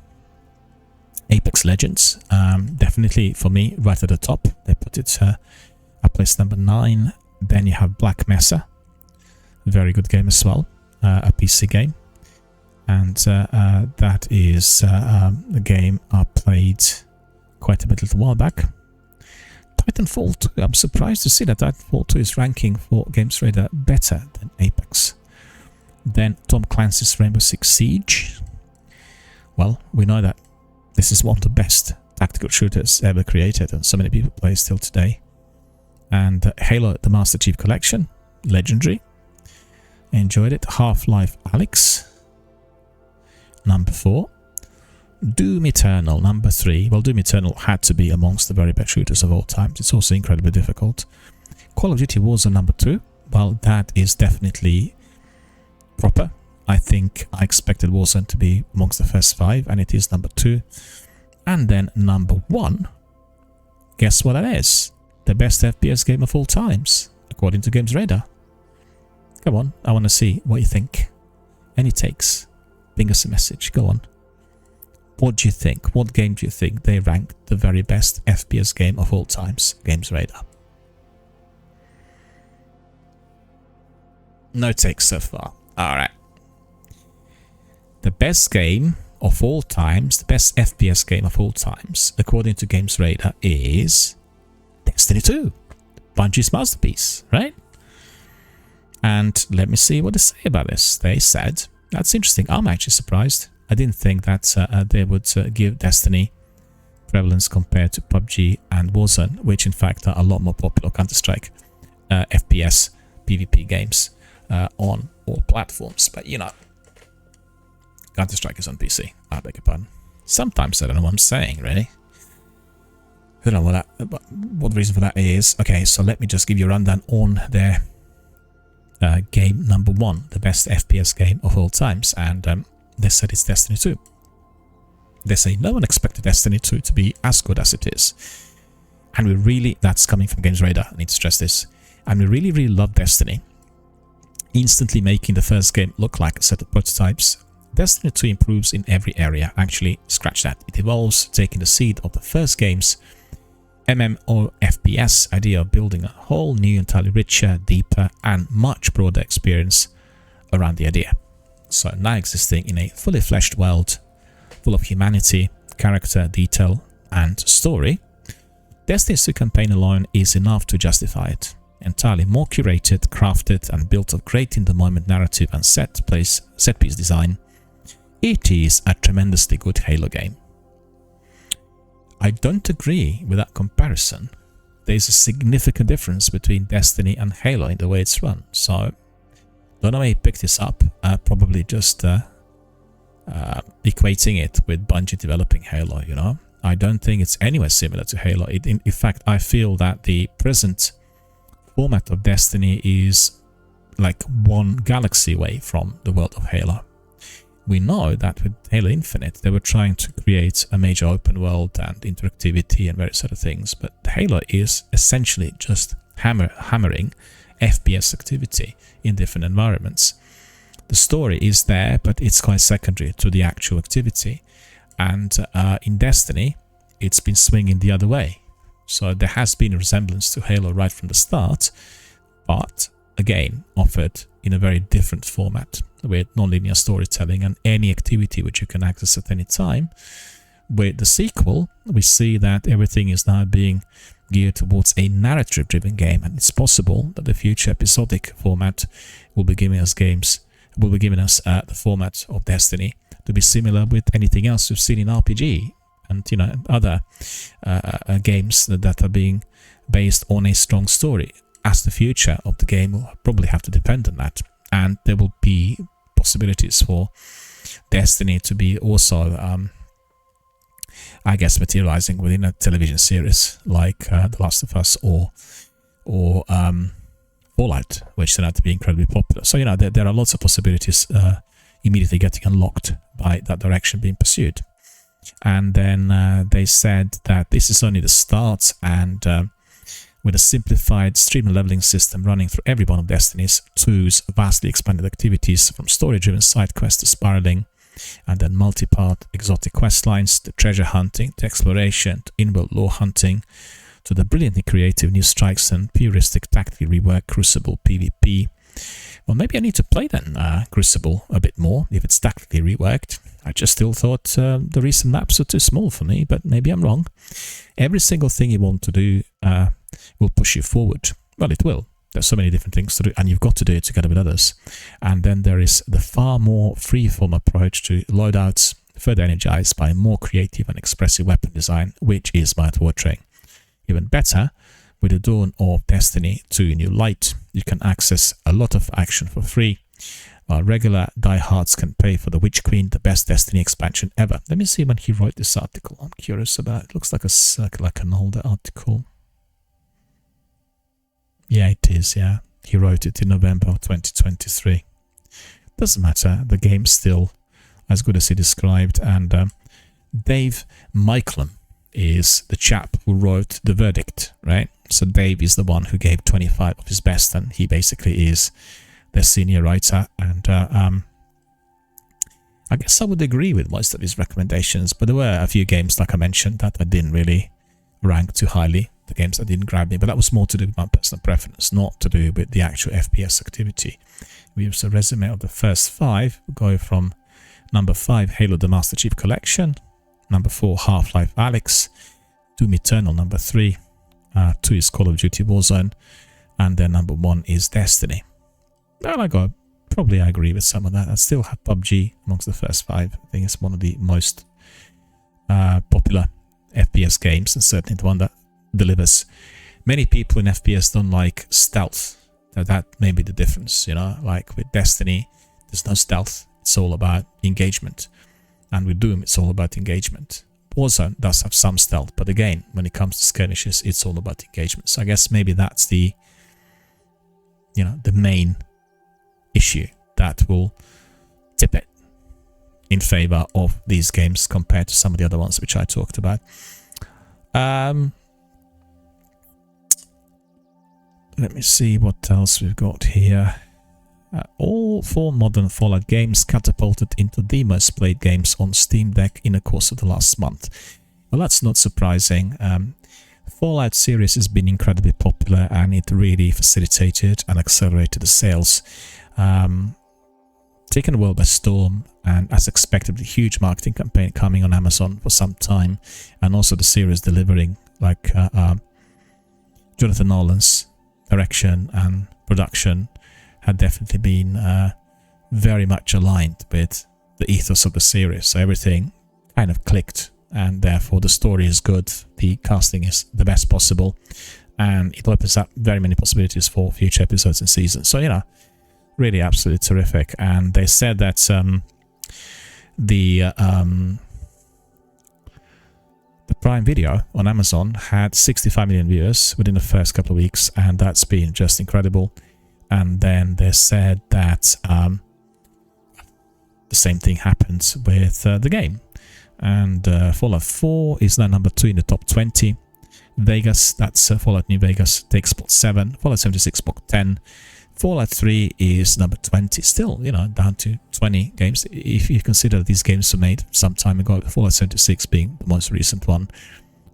Apex Legends, definitely for me right at the top. They put it at place number 9. Then you have Black Mesa, very good game as well, a PC game, and that is a game I played quite a bit a little while back. Titanfall 2, I'm surprised to see that Titanfall 2 is ranking for Games Radar better than Apex. Then Tom Clancy's Rainbow Six Siege. Well, we know that this is one of the best tactical shooters ever created, and so many people play still today. And Halo, the Master Chief Collection, legendary. Enjoyed it. Half-Life Alyx, number 4. Doom Eternal, number 3. Well, Doom Eternal had to be amongst the very best shooters of all time. It's also incredibly difficult. Call of Duty Warzone, number 2. Well, that is definitely proper. I think I expected Warzone to be amongst the first 5, and it is number 2. And then number 1, guess what that is? The best FPS game of all times, according to Games Radar. Come on, I want to see what you think. Any takes? Ping us a message, go on. What do you think? What game do you think they ranked the very best FPS game of all times? Games Radar. No takes so far. Alright. The best game of all times, the best FPS game of all times, according to Games Radar, is Destiny 2. Bungie's masterpiece, right? And let me see what they say about this. They said, that's interesting. I'm actually surprised. I didn't think that they would give Destiny prevalence compared to PUBG and Warzone, which in fact are a lot more popular Counter-Strike FPS PvP games on all platforms. But you know, Counter-Strike is on PC. I beg your pardon. Sometimes I don't know what I'm saying, really. I don't know what the reason for that is. Okay, so let me just give you a rundown on their game number 1, the best FPS game of all times, and they said it's Destiny 2. They say no one expected Destiny 2 to be as good as it is. And we really, that's coming from Games Radar, I need to stress this, and we really, really love Destiny. Instantly making the first game look like a set of prototypes. Destiny 2 improves in every area. Actually, scratch that. It evolves, taking the seed of the first game's MMO FPS idea of building a whole new, entirely richer, deeper, and much broader experience around the idea. So now existing in a fully fleshed world, full of humanity, character, detail, and story, Destiny 2 campaign alone is enough to justify it. Entirely more curated, crafted, and built of great in-the-moment narrative and set-piece design, it is a tremendously good Halo game. I don't agree with that comparison. There's a significant difference between Destiny and Halo in the way it's run, so don't know where he picked this up, probably just equating it with Bungie developing Halo, you know. I don't think it's anywhere similar to Halo. In fact, I feel that the present format of Destiny is like one galaxy away from the world of Halo. We know that with Halo Infinite, they were trying to create a major open world and interactivity and various other things, but Halo is essentially just hammering FPS activity in different environments. The story is there, but it's quite secondary to the actual activity. And in Destiny, it's been swinging the other way. So there has been a resemblance to Halo right from the start, but again, offered in a very different format with non-linear storytelling and any activity which you can access at any time. With the sequel, we see that everything is now being geared towards a narrative-driven game, and it's possible that the future episodic format will be giving us the format of Destiny to be similar with anything else we've seen in RPG and, you know, other games that are being based on a strong story, as the future of the game will probably have to depend on that. And there will be possibilities for Destiny to be also, I guess, materializing within a television series like The Last of Us or Fallout, which turned out to be incredibly popular. So, you know, there are lots of possibilities immediately getting unlocked by that direction being pursued. And then they said that this is only the start, and with a simplified stream leveling system running through every one of Destiny's 2's vastly expanded activities, from story-driven side quests to spiraling, and then multi-part exotic quest lines, to treasure hunting, to exploration, to in-world lore hunting, to the brilliantly creative new strikes and puristic tactically reworked Crucible PvP. Well, maybe I need to play then Crucible a bit more if it's tactically reworked. I just still thought the recent maps are too small for me, but maybe I'm wrong. Every single thing you want to do will push you forward. Well, it will. There's so many different things to do, and you've got to do it together with others. And then there is the far more free-form approach to loadouts, further energized by more creative and expressive weapon design, which is my forte. Even better, with the dawn of Destiny 2 New Light, you can access a lot of action for free, while regular diehards can pay for the Witch Queen, the best Destiny expansion ever. Let me see when he wrote this article. I'm curious about it. It looks like an older article. Yeah, it is, yeah. He wrote it in November of 2023. Doesn't matter, the game's still as good as he described, and Dave Micklem is the chap who wrote The Verdict, right? So Dave is the one who gave 25 of his best, and he basically is their senior writer, and I guess I would agree with most of his recommendations, but there were a few games, like I mentioned, that I didn't really rank too highly, the games that didn't grab me, but that was more to do with my personal preference, not to do with the actual FPS activity. We have a resume of the first 5. We go from number 5, Halo the Master Chief Collection, number 4, Half-Life Alyx, Doom Eternal number 3, 2 is Call of Duty Warzone, and then number 1 is Destiny. Well, I agree with some of that. I still have PUBG amongst the first 5. I think it's one of the most popular FPS games, and certainly the one that delivers. Many people in FPS don't like stealth. That may be the difference, you know, like with Destiny, there's no stealth. It's all about engagement. And with Doom, it's all about engagement. Warzone does have some stealth, but again, when it comes to skirmishes, it's all about engagement. So I guess maybe that's the main issue that will tip it in favor of these games compared to some of the other ones which I talked about. Let me see what else we've got here. All 4 modern Fallout games catapulted into the most played games on Steam Deck in the course of the last month. Well, that's not surprising. Fallout series has been incredibly popular, and it really facilitated and accelerated the sales. Taken the world by storm, and as expected, a huge marketing campaign coming on Amazon for some time, and also the series delivering, like Jonathan Nolan's direction and production had definitely been very much aligned with the ethos of the series. So everything kind of clicked, and therefore the story is good, the casting is the best possible, and it opens up very many possibilities for future episodes and seasons. So, really absolutely terrific. And they said that the Prime Video on Amazon had 65 million viewers within the first couple of weeks, and that's been just incredible. And then they said that the same thing happens with the game. And Fallout 4 is now number 2 in the top 20. Vegas, that's Fallout New Vegas, takes spot 7. Fallout 76 spot 10. Fallout 3 is number 20. Still, down to 20 games. If you consider these games were made some time ago, Fallout 76 being the most recent one.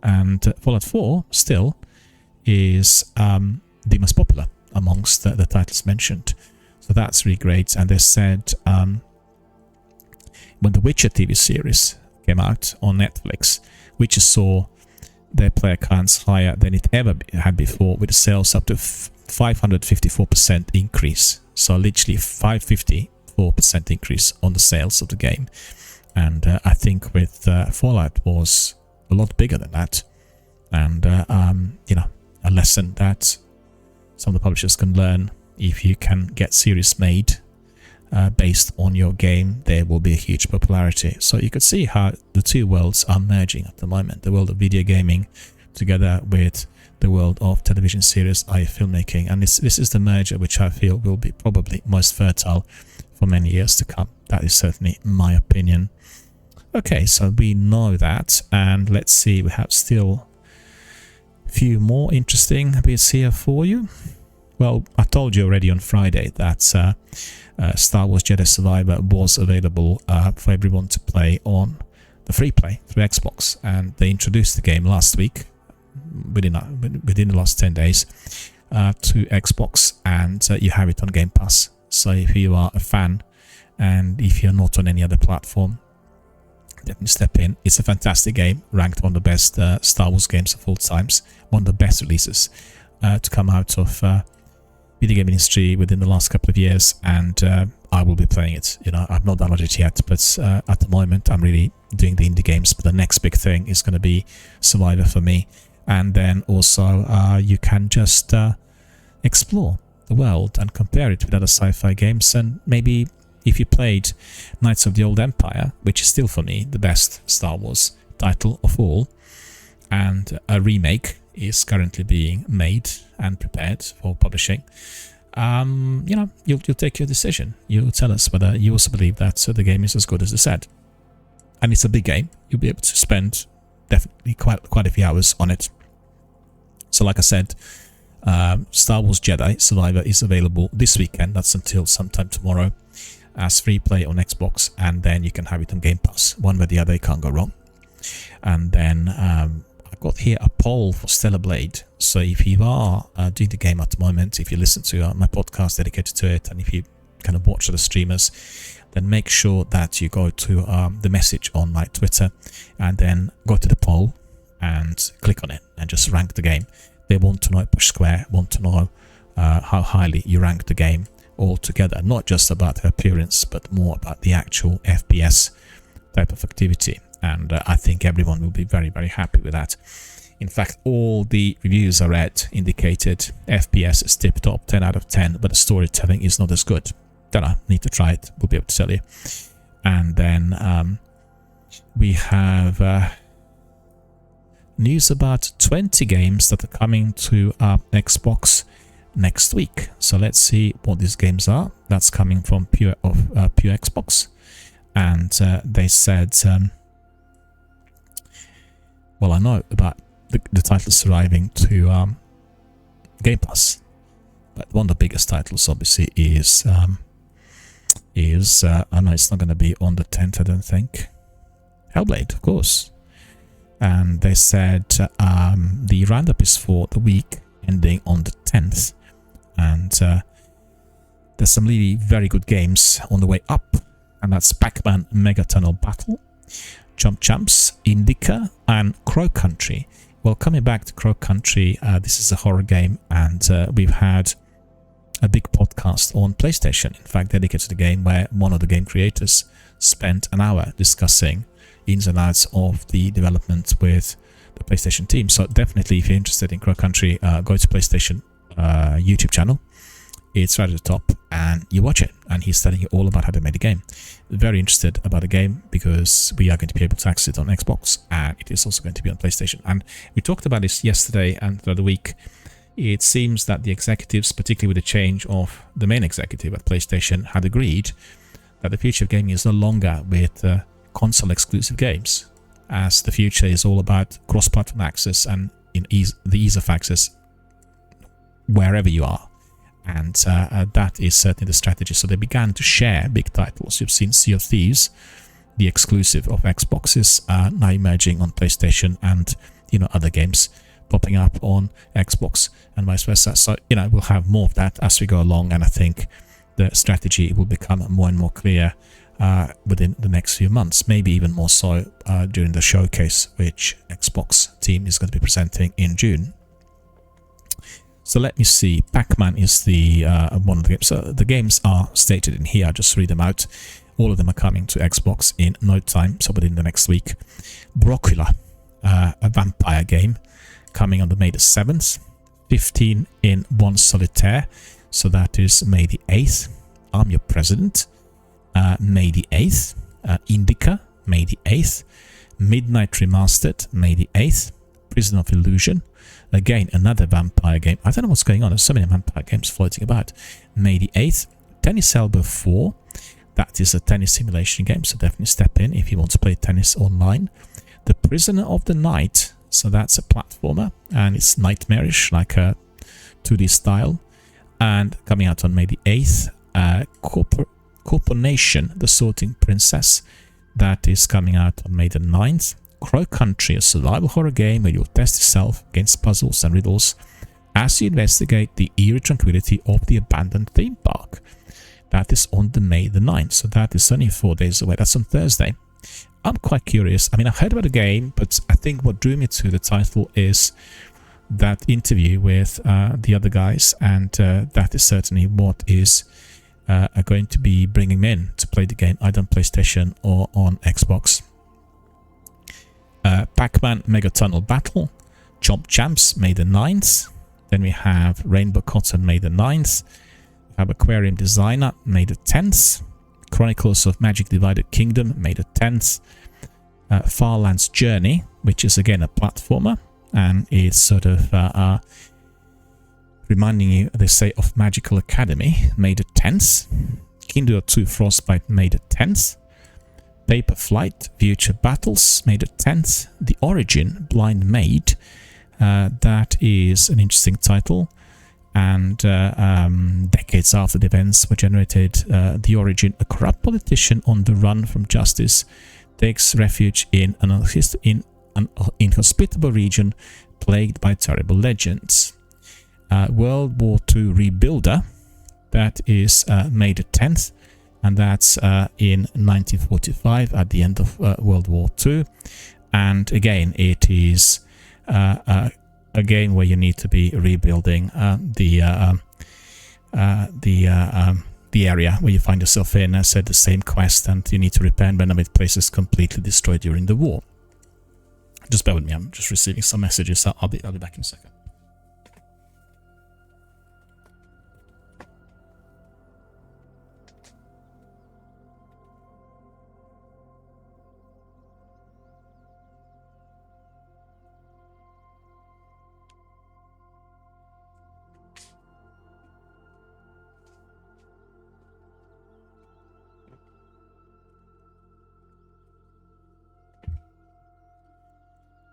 And Fallout 4 still is the most popular amongst the titles mentioned. So that's really great. And they said when the Witcher TV series came out on Netflix, Witcher saw their player counts higher than it ever had before, with the sales up to 554% increase. So literally 554% increase on the sales of the game. And I think with Fallout was a lot bigger than that. And a lesson that some of the publishers can learn: if you can get series made based on your game, there will be a huge popularity. So you could see how the two worlds are merging at the moment: the world of video gaming together with the world of television series, i.e. filmmaking. And this is the merger which I feel will be probably most fertile for many years to come. That is certainly my opinion. Okay, so we know that, and let's see, we have still a few more interesting bits here for you. Well, I told you already on Friday that Star Wars Jedi Survivor was available for everyone to play on the free play through Xbox, and they introduced the game last week, within the last 10 days, to Xbox, and you have it on Game Pass. So if you are a fan, and if you're not on any other platform, definitely step in. It's a fantastic game, ranked one of the best Star Wars games of all times, one of the best releases to come out of video game industry within the last couple of years, and I will be playing it. I've not downloaded it yet, but at the moment I'm really doing the indie games. But the next big thing is going to be Survivor for me. And then also you can just explore the world and compare it with other sci-fi games. And maybe if you played Knights of the Old Empire, which is still for me the best Star Wars title of all, and a remake is currently being made and prepared for publishing, you'll take your decision. You'll tell us whether you also believe that the game is as good as they said. And it's a big game. You'll be able to spend definitely quite a few hours on it. So like I said, Star Wars Jedi Survivor is available this weekend. That's until sometime tomorrow as free play on Xbox, and then you can have it on Game Pass. One way or the other, you can't go wrong. And then I've got here a poll for Stellar Blade. So if you are doing the game at the moment, if you listen to my podcast dedicated to it, and if you kind of watch other streamers, then make sure that you go to the message on my Twitter, and then go to the poll and click on it and just rank the game. They want to know, Push Square want to know how highly you rank the game altogether, not just about her appearance, but more about the actual FPS type of activity. And I think everyone will be very, very happy with that. In fact, all the reviews I read indicated FPS is tip-top, 10 out of 10, but the storytelling is not as good. Don't know, need to try it, we'll be able to tell you. And then we have news about 20 games that are coming to Xbox next week. So let's see what these games are. That's coming from Pure Xbox, and they said, well, I know about the titles arriving to Game Pass, but one of the biggest titles obviously is I know it's not going to be on the 10th, I don't think. Hellblade, of course. And they said the roundup is for the week ending on the 10th, and there's some really very good games on the way up, and that's Pac-Man Mega Tunnel Battle, Jump Champs, Indica, and Crow Country. Well, coming back to Crow Country, this is a horror game, and we've had a big podcast on PlayStation, in fact, dedicated to the game, where one of the game creators spent an hour discussing ins and outs of the development with the PlayStation team. So definitely, if you're interested in Crow Country, go to PlayStation YouTube channel. It's right at the top, and you watch it, and he's telling you all about how they made the game. Very interested about the game, because we are going to be able to access it on Xbox, and it is also going to be on PlayStation. And we talked about this yesterday and the other week. It seems that the executives, particularly with the change of the main executive at PlayStation, had agreed that the future of gaming is no longer with console exclusive games, as the future is all about cross-platform access and the ease of access wherever you are. And that is certainly the strategy. So they began to share big titles. You've seen Sea of Thieves, the exclusive of Xbox, is now emerging on PlayStation, and other games popping up on Xbox and vice versa. So we'll have more of that as we go along, and I think the strategy will become more and more clear within the next few months, maybe even more so during the showcase, which Xbox team is going to be presenting in June. So let me see. Pac-Man is the one of the games. So the games are stated in here. I'll just read them out. All of them are coming to Xbox in no time, so within the next week. Brocula, a vampire game, coming on the May the 7th. 15 in One Solitaire, so that is May the 8th. I'm Your President, May the 8th. Indica, May the 8th. Midnight Remastered, May the 8th. Prison of Illusion, again another vampire game. I don't know what's going on, there's so many vampire games floating about. May the 8th. Tennis Elbow 4, that is a tennis simulation game, so definitely step in if you want to play tennis online. The Prisoner of the Night, so that's a platformer, and it's nightmarish, like a 2D style. And coming out on May the 8th, Corporation, The Sorting Princess, that is coming out on May the 9th. Crow Country, a survival horror game where you'll test yourself against puzzles and riddles as you investigate the eerie tranquility of the abandoned theme park. That is on the May the 9th, so that is only 4 days away. That's on Thursday. I'm quite curious. I mean, I've heard about the game, but I think what drew me to the title is that interview with the other guys, and that is certainly what is going to be bringing me in to play the game, either on PlayStation or on Xbox. Pac-Man Mega Tunnel Battle, Jump Champs, May the 9th. Then we have Rainbow Cotton, May the 9th. We have Aquarium Designer, May the 10th. Chronicles of Magic Divided Kingdom, May the 10th. Farland's Journey, which is again a platformer, and it's sort of reminding you, they say, of Magical Academy, May the 10th. Kindle 2 Frostbite, May the 10th. Paper Flight, Future Battles, May the 10th. The Origin, Blind Maid, that is an interesting title. And decades after the events were generated, The Origin, a corrupt politician on the run from justice, takes refuge in an inhospitable region plagued by terrible legends. World War II Rebuilder, that is May the 10th. And that's in 1945, at the end of World War II. And again, it is a game where you need to be rebuilding the area where you find yourself in. I said the same quest, and you need to repair and renovate places completely destroyed during the war. Just bear with me, I'm just receiving some messages, so I'll be back in a second.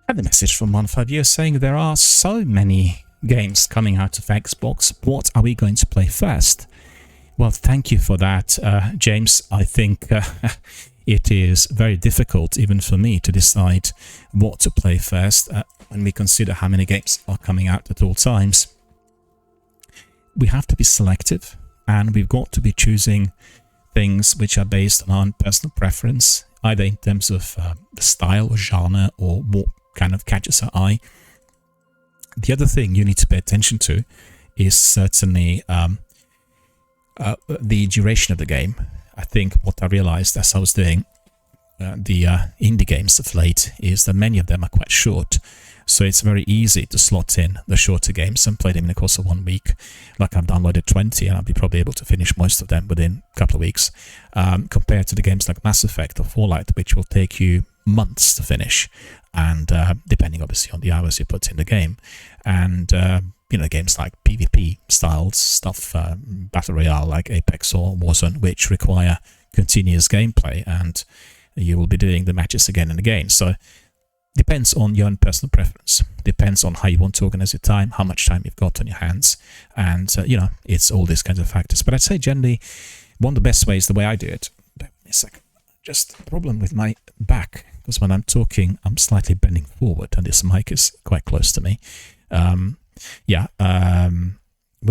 had a message from 158 saying there are so many games coming out of Xbox. What are we going to play first? Well, thank you for that, James. I think it is very difficult, even for me, to decide what to play first when we consider how many games are coming out at all times. We have to be selective, and we've got to be choosing things which are based on personal preference, either in terms of the style or genre or what kind of catches our eye. The other thing you need to pay attention to is certainly the duration of the game. I think what I realized as I was doing the indie games of late is that many of them are quite short. So it's very easy to slot in the shorter games and play them in the course of 1 week. Like I've downloaded 20 and I'll be probably able to finish most of them within a couple of weeks, compared to the games like Mass Effect or Fallout, which will take you months to finish, and depending obviously on the hours you put in the game. And games like PvP style stuff, Battle Royale like Apex or Warzone, which require continuous gameplay, and you will be doing the matches again and again. So depends on your own personal preference, depends on how you want to organize your time, how much time you've got on your hands, and it's all these kinds of factors. But I'd say generally one of the best ways, the way I do it, wait a second, just a problem with my back, because when I'm talking I'm slightly bending forward and this mic is quite close to me. When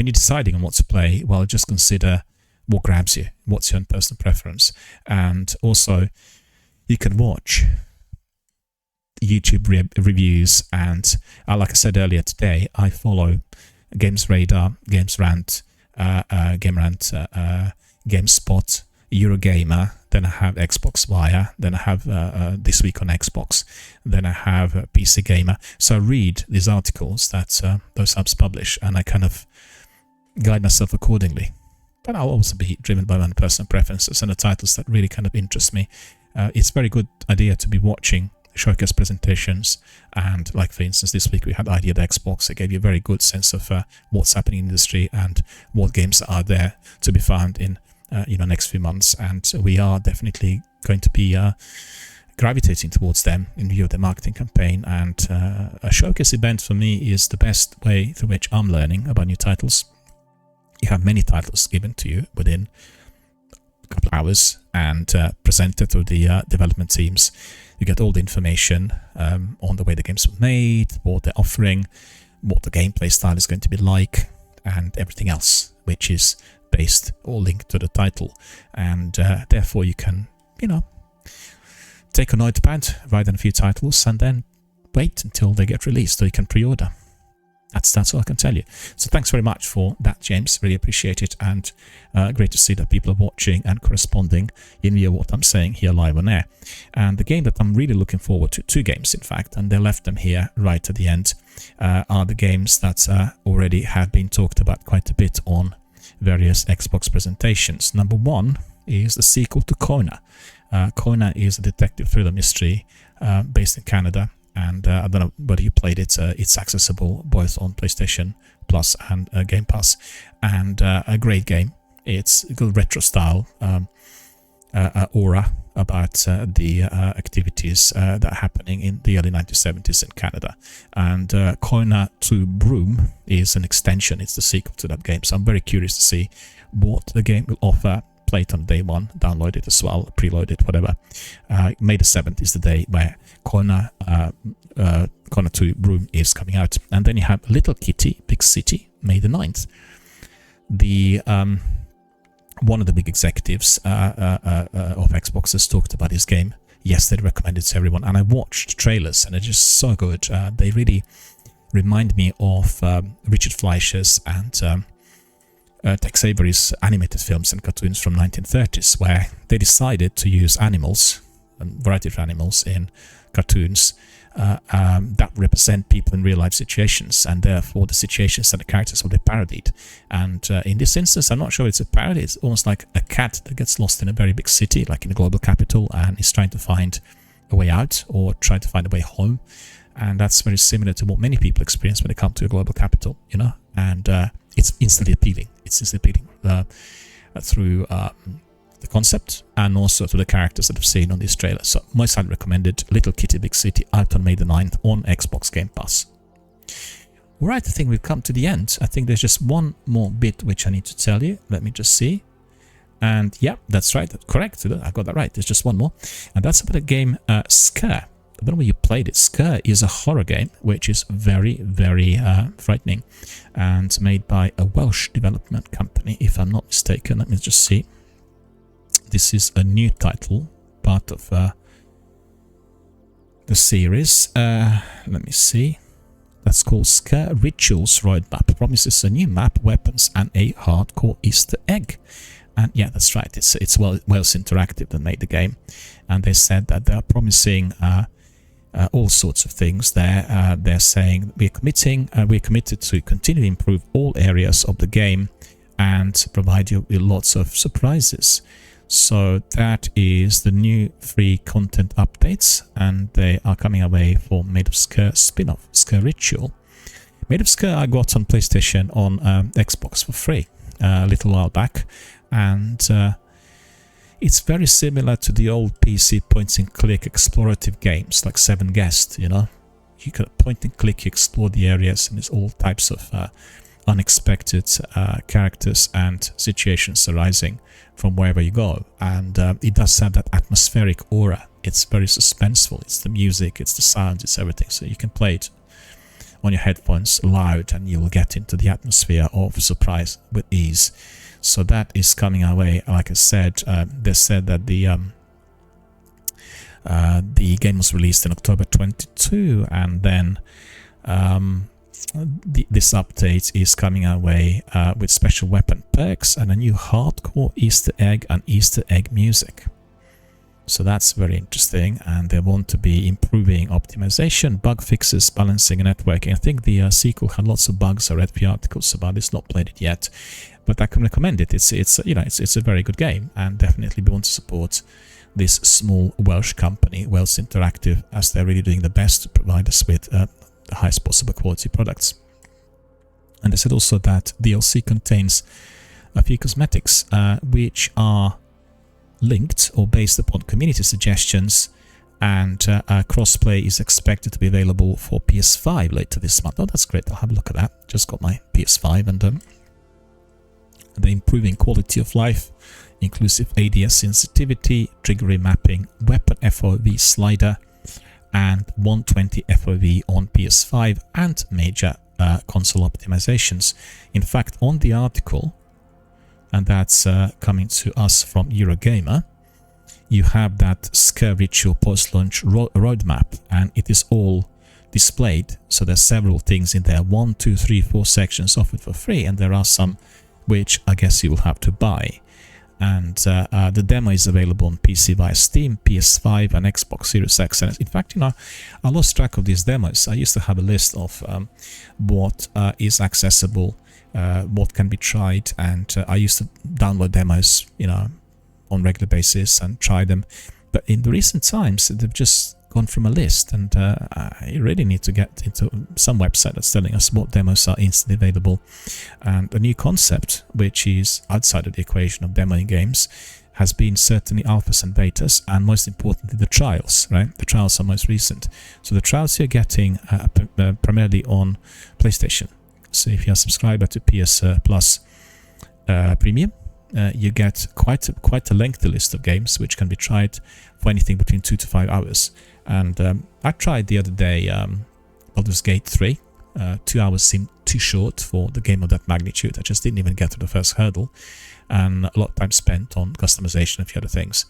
you're deciding on what to play, well, just consider what grabs you, what's your own personal preference. And also you can watch YouTube reviews, and like I said earlier today, I follow Games Radar, Games Rant, Game Rant, GameSpot, Eurogamer, then I have Xbox Wire, then I have This Week on Xbox, then I have PC Gamer. So I read these articles that those hubs publish, and I kind of guide myself accordingly. But I'll also be driven by my personal preferences and the titles that really kind of interest me. It's a very good idea to be watching showcase presentations, and like for instance this week we had Idea at Xbox. It gave you a very good sense of what's happening in the industry and what games are there to be found in next few months, and we are definitely going to be gravitating towards them in view of the marketing campaign. And a showcase event for me is the best way through which I'm learning about new titles. You have many titles given to you within a couple of hours and presented to the development teams. You get all the information on the way the games were made, what they're offering, what the gameplay style is going to be like, and everything else which is based or linked to the title. And therefore you can, take a notepad, write down a few titles, and then wait until they get released so you can pre-order. That's all I can tell you. So thanks very much for that, James. Really appreciate it, and great to see that people are watching and corresponding in view of what I'm saying here live on air. And the game that I'm really looking forward to, two games in fact, and they left them here right at the end, are the games that already have been talked about quite a bit on various Xbox presentations. Number one is the sequel to Kona. Kona is a detective thriller mystery based in Canada. And I don't know whether you played it. It's accessible both on PlayStation Plus and Game Pass, and a great game. It's a good retro style aura about the activities that are happening in the early 1970s in Canada. And Kona 2 Broom is an extension. It's the sequel to that game. So I'm very curious to see what the game will offer. Play it on day one, download it as well, preload it, whatever. May the 7th is the day where Kona 2 Broom is coming out. And then you have Little Kitty, Big City, May the 9th. The one of the big executives of Xbox has talked about this game. Yes, they recommended it to everyone, and I watched trailers and they're just so good. They really remind me of Richard Fleischer's and Tex Avery's animated films and cartoons from 1930s, where they decided to use animals, a variety of animals in cartoons that represent people in real life situations, and therefore the situations and the characters will be parodied. And in this instance, I'm not sure it's a parody. It's almost like a cat that gets lost in a very big city, like in a global capital, and is trying to find a way out or trying to find a way home. And that's very similar to what many people experience when they come to a global capital, and it's instantly appealing. It's instantly appealing through the the concept and also to the characters that I've seen on this trailer. So most highly recommended. Little Kitty Big City out on May the 9th on Xbox Game Pass. Alright, I think we've come to the end. I think there's just one more bit which I need to tell you. Let me just see. And yeah, that's right. Correct. I got that right. There's just one more. And that's about the game Scare. I don't know where you played it. Scare is a horror game which is very, very frightening and made by a Welsh development company, if I'm not mistaken. Let me just see. This is a new title, part of the series. Let me see. That's called Scare Rituals Roadmap. Promises a new map, weapons, and a hardcore Easter egg. And yeah, that's right. It's Wells Interactive that made the game, and they said that they are promising all sorts of things there. They're saying we're committed to continue to improve all areas of the game and provide you with lots of surprises. So that is the new free content updates, and they are coming away for Made of Scare spin-off, Scare Ritual. Made of Scare I got on PlayStation, on Xbox for free a little while back, and it's very similar to the old PC point-and-click explorative games like Seven Guest, you know. You can point-and-click, you explore the areas, and there's all types of unexpected characters and situations arising from wherever you go. And it does have that atmospheric aura. It's very suspenseful. It's the music, it's the sounds, it's everything. So you can play it on your headphones loud and you'll get into the atmosphere of surprise with ease. So that is coming our way. Like I said, they said that the game was released in October 22, and then this update is coming our way with special weapon perks and a new hardcore Easter egg and Easter egg music. So that's very interesting, and they want to be improving optimization, bug fixes, balancing, and networking. I think the sequel had lots of bugs. I read the articles about it. Not played it yet, but I can recommend it. It's a very good game, and definitely we want to support this small Welsh company, Wells Interactive, as they're really doing the best to provide us with the highest possible quality products. And they said also that DLC contains a few cosmetics which are linked or based upon community suggestions, and crossplay is expected to be available for PS5 later this month. Oh, that's great. I'll have a look at that. Just got my PS5, and the improving quality of life, inclusive ADS sensitivity, trigger remapping, weapon FOV slider, and 120 FOV on PS5, and major console optimizations. In fact, on the article, and that's coming to us from Eurogamer, you have that Scare Ritual post-launch roadmap, and it is all displayed. So there's several things in there, 1, 2, 3, 4 sections offered for free, and there are some which I guess you will have to buy. And the demo is available on PC via Steam, PS5, and Xbox Series X. And in fact, I lost track of these demos. I used to have a list of what is accessible, what can be tried, and I used to download demos, on regular basis and try them. But in the recent times, they've just gone from a list, and I really need to get into some website that's telling us what demos are instantly available. And a new concept, which is outside of the equation of demoing games, has been certainly alphas and betas, and most importantly the trials, right? The trials are most recent. So the trials you're getting primarily on PlayStation. So if you're a subscriber to PS Plus Premium, you get quite a lengthy list of games which can be tried for anything between 2 to 5 hours. And I tried the other day Baldur's Gate 3. 2 hours seemed too short for the game of that magnitude. I just didn't even get to the first hurdle, and a lot of time spent on customization and a few other things.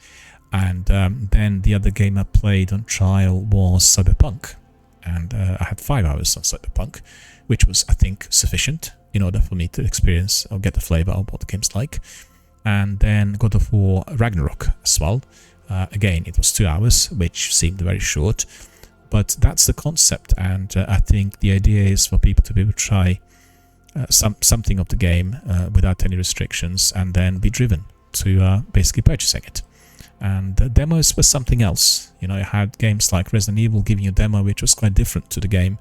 And then the other game I played on trial was Cyberpunk, and I had 5 hours on Cyberpunk, which was, I think, sufficient in order for me to experience or get the flavor of what the game's like. And then God of War Ragnarok as well. Again, it was 2 hours, which seemed very short, but that's the concept. And I think the idea is for people to be able to try something of the game without any restrictions, and then be driven to basically purchasing it. And demos was something else. You had games like Resident Evil giving you a demo which was quite different to the game,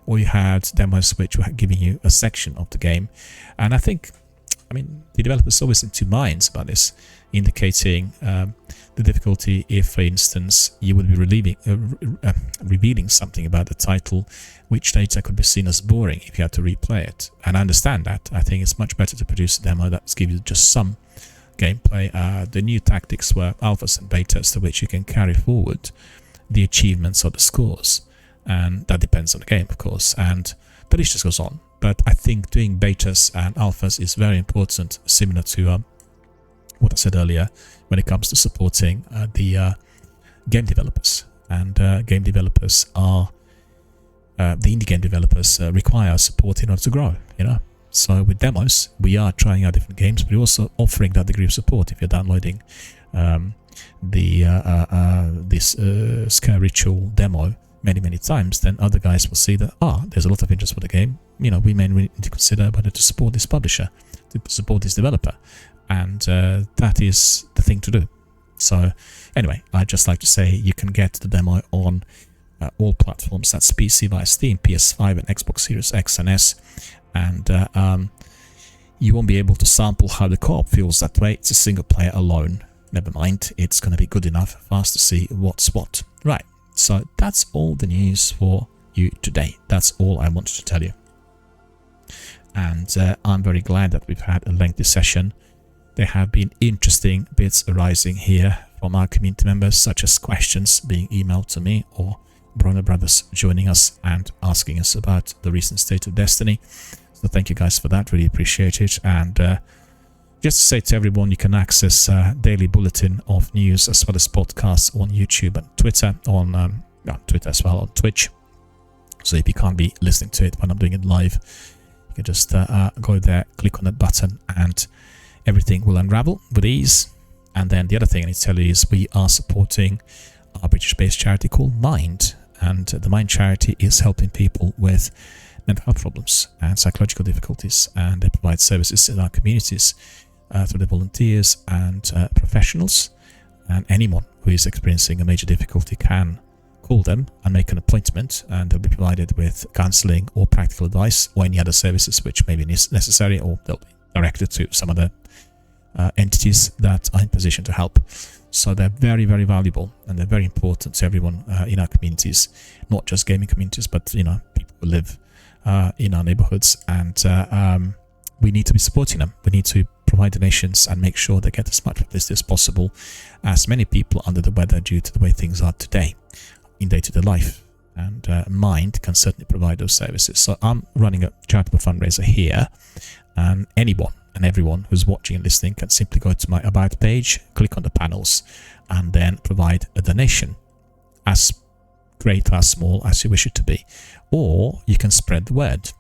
or you had demos which were giving you a section of the game. And I think I mean, the developers are always in two minds about this, indicating the difficulty if, for instance, you would be revealing something about the title which data could be seen as boring if you had to replay it. And I understand that. I think it's much better to produce a demo that gives you just some gameplay. The new tactics were alphas and betas to which you can carry forward the achievements or the scores, and that depends on the game, of course, and the list just goes on. But I think doing betas and alphas is very important, similar to what I said earlier when it comes to supporting the game developers. And game developers are the indie game developers require support in order to grow, you know. So with demos, we are trying out different games, but we're also offering that degree of support. If you're downloading this Scare Ritual demo many times, then other guys will see that there's a lot of interest for the game. You know, we may need to consider whether to support this publisher, to support this developer, and that is the thing to do. So anyway, I'd just like to say you can get the demo on all platforms. That's PC via Steam, PS5 and Xbox Series X and S, and you won't be able to sample how the co-op feels that way. It's a single player alone. Never mind, it's going to be good enough for us to see what's what. Right, so that's all the news for you today. That's all I wanted to tell you. And I'm very glad that we've had a lengthy session. There have been interesting bits arising here from our community members, such as questions being emailed to me or Brona Brothers joining us and asking us about the recent state of Destiny. So thank you guys for that, really appreciate it. And just to say to everyone, you can access daily bulletin of news as well as podcasts on YouTube and Twitter, on Twitter as well, on Twitch. So if you can't be listening to it when I'm doing it live, you can just go there, click on that button, and everything will unravel with ease. And then the other thing I need to tell you is we are supporting a British-based charity called Mind. And the Mind charity is helping people with mental health problems and psychological difficulties. And they provide services in our communities through the volunteers and professionals. And anyone who is experiencing a major difficulty can call them and make an appointment, and they'll be provided with counselling or practical advice or any other services which may be necessary, or they'll be directed to some other entities that are in position to help. So they're very valuable, and they're very important to everyone in our communities, not just gaming communities, but you know, people who live in our neighborhoods, and we need to be supporting them. We need to provide donations and make sure they get as much publicity as possible, as many people are under the weather due to the way things are today in day-to-day life, and Mind can certainly provide those services. So I'm running a charitable fundraiser here, and anyone and everyone who's watching and listening can simply go to my About page, click on the panels, and then provide a donation, as great or as small as you wish it to be. Or you can spread the word.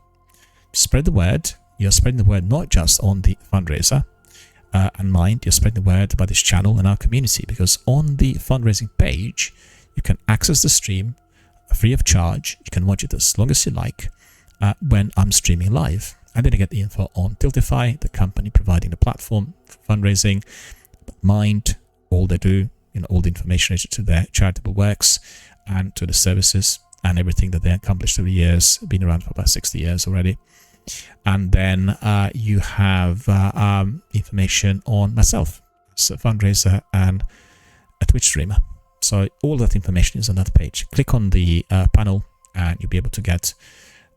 Spread the word. You're spreading the word not just on the fundraiser and Mind, you're spreading the word about this channel and our community, because on the fundraising page, you can access the stream free of charge. You can watch it as long as you like when I'm streaming live. And then you get the info on Tiltify, the company providing the platform for fundraising. Mind, all they do, you know, all the information related to their charitable works and to the services and everything that they accomplished over the years. Been around for about 60 years already. And then you have information on myself as a fundraiser and a Twitch streamer. So all that information is on that page. Click on the panel and you'll be able to get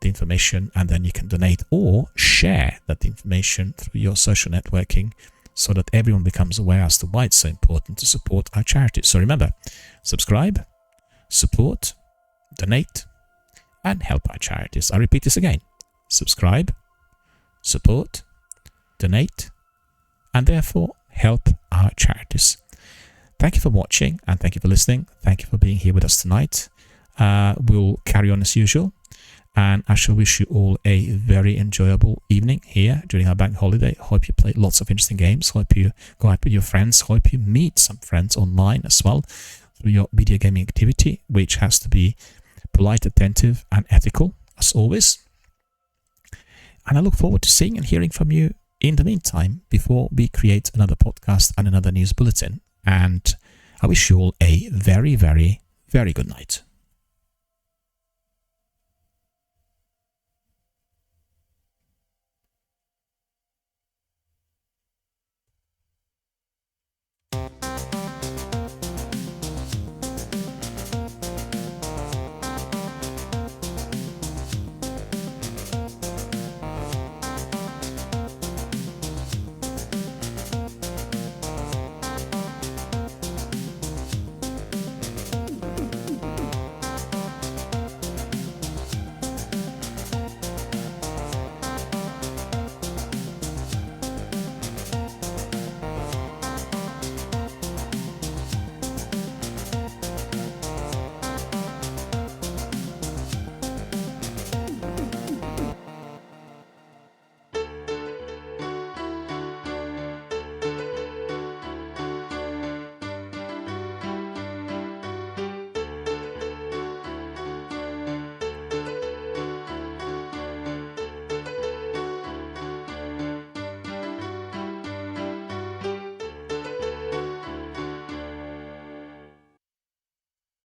the information, and then you can donate or share that information through your social networking so that everyone becomes aware as to why it's so important to support our charities. So remember, subscribe, support, donate, and help our charities. I repeat this again. Subscribe, support, donate, and therefore help our charities. Thank you for watching, and thank you for listening. Thank you for being here with us tonight. We'll carry on as usual, and I shall wish you all a very enjoyable evening here during our bank holiday. Hope you play lots of interesting games. Hope you go out with your friends. Hope you meet some friends online as well through your video gaming activity, which has to be polite, attentive, and ethical, as always. And I look forward to seeing and hearing from you in the meantime before we create another podcast and another news bulletin. And I wish you all a very, very, very good night.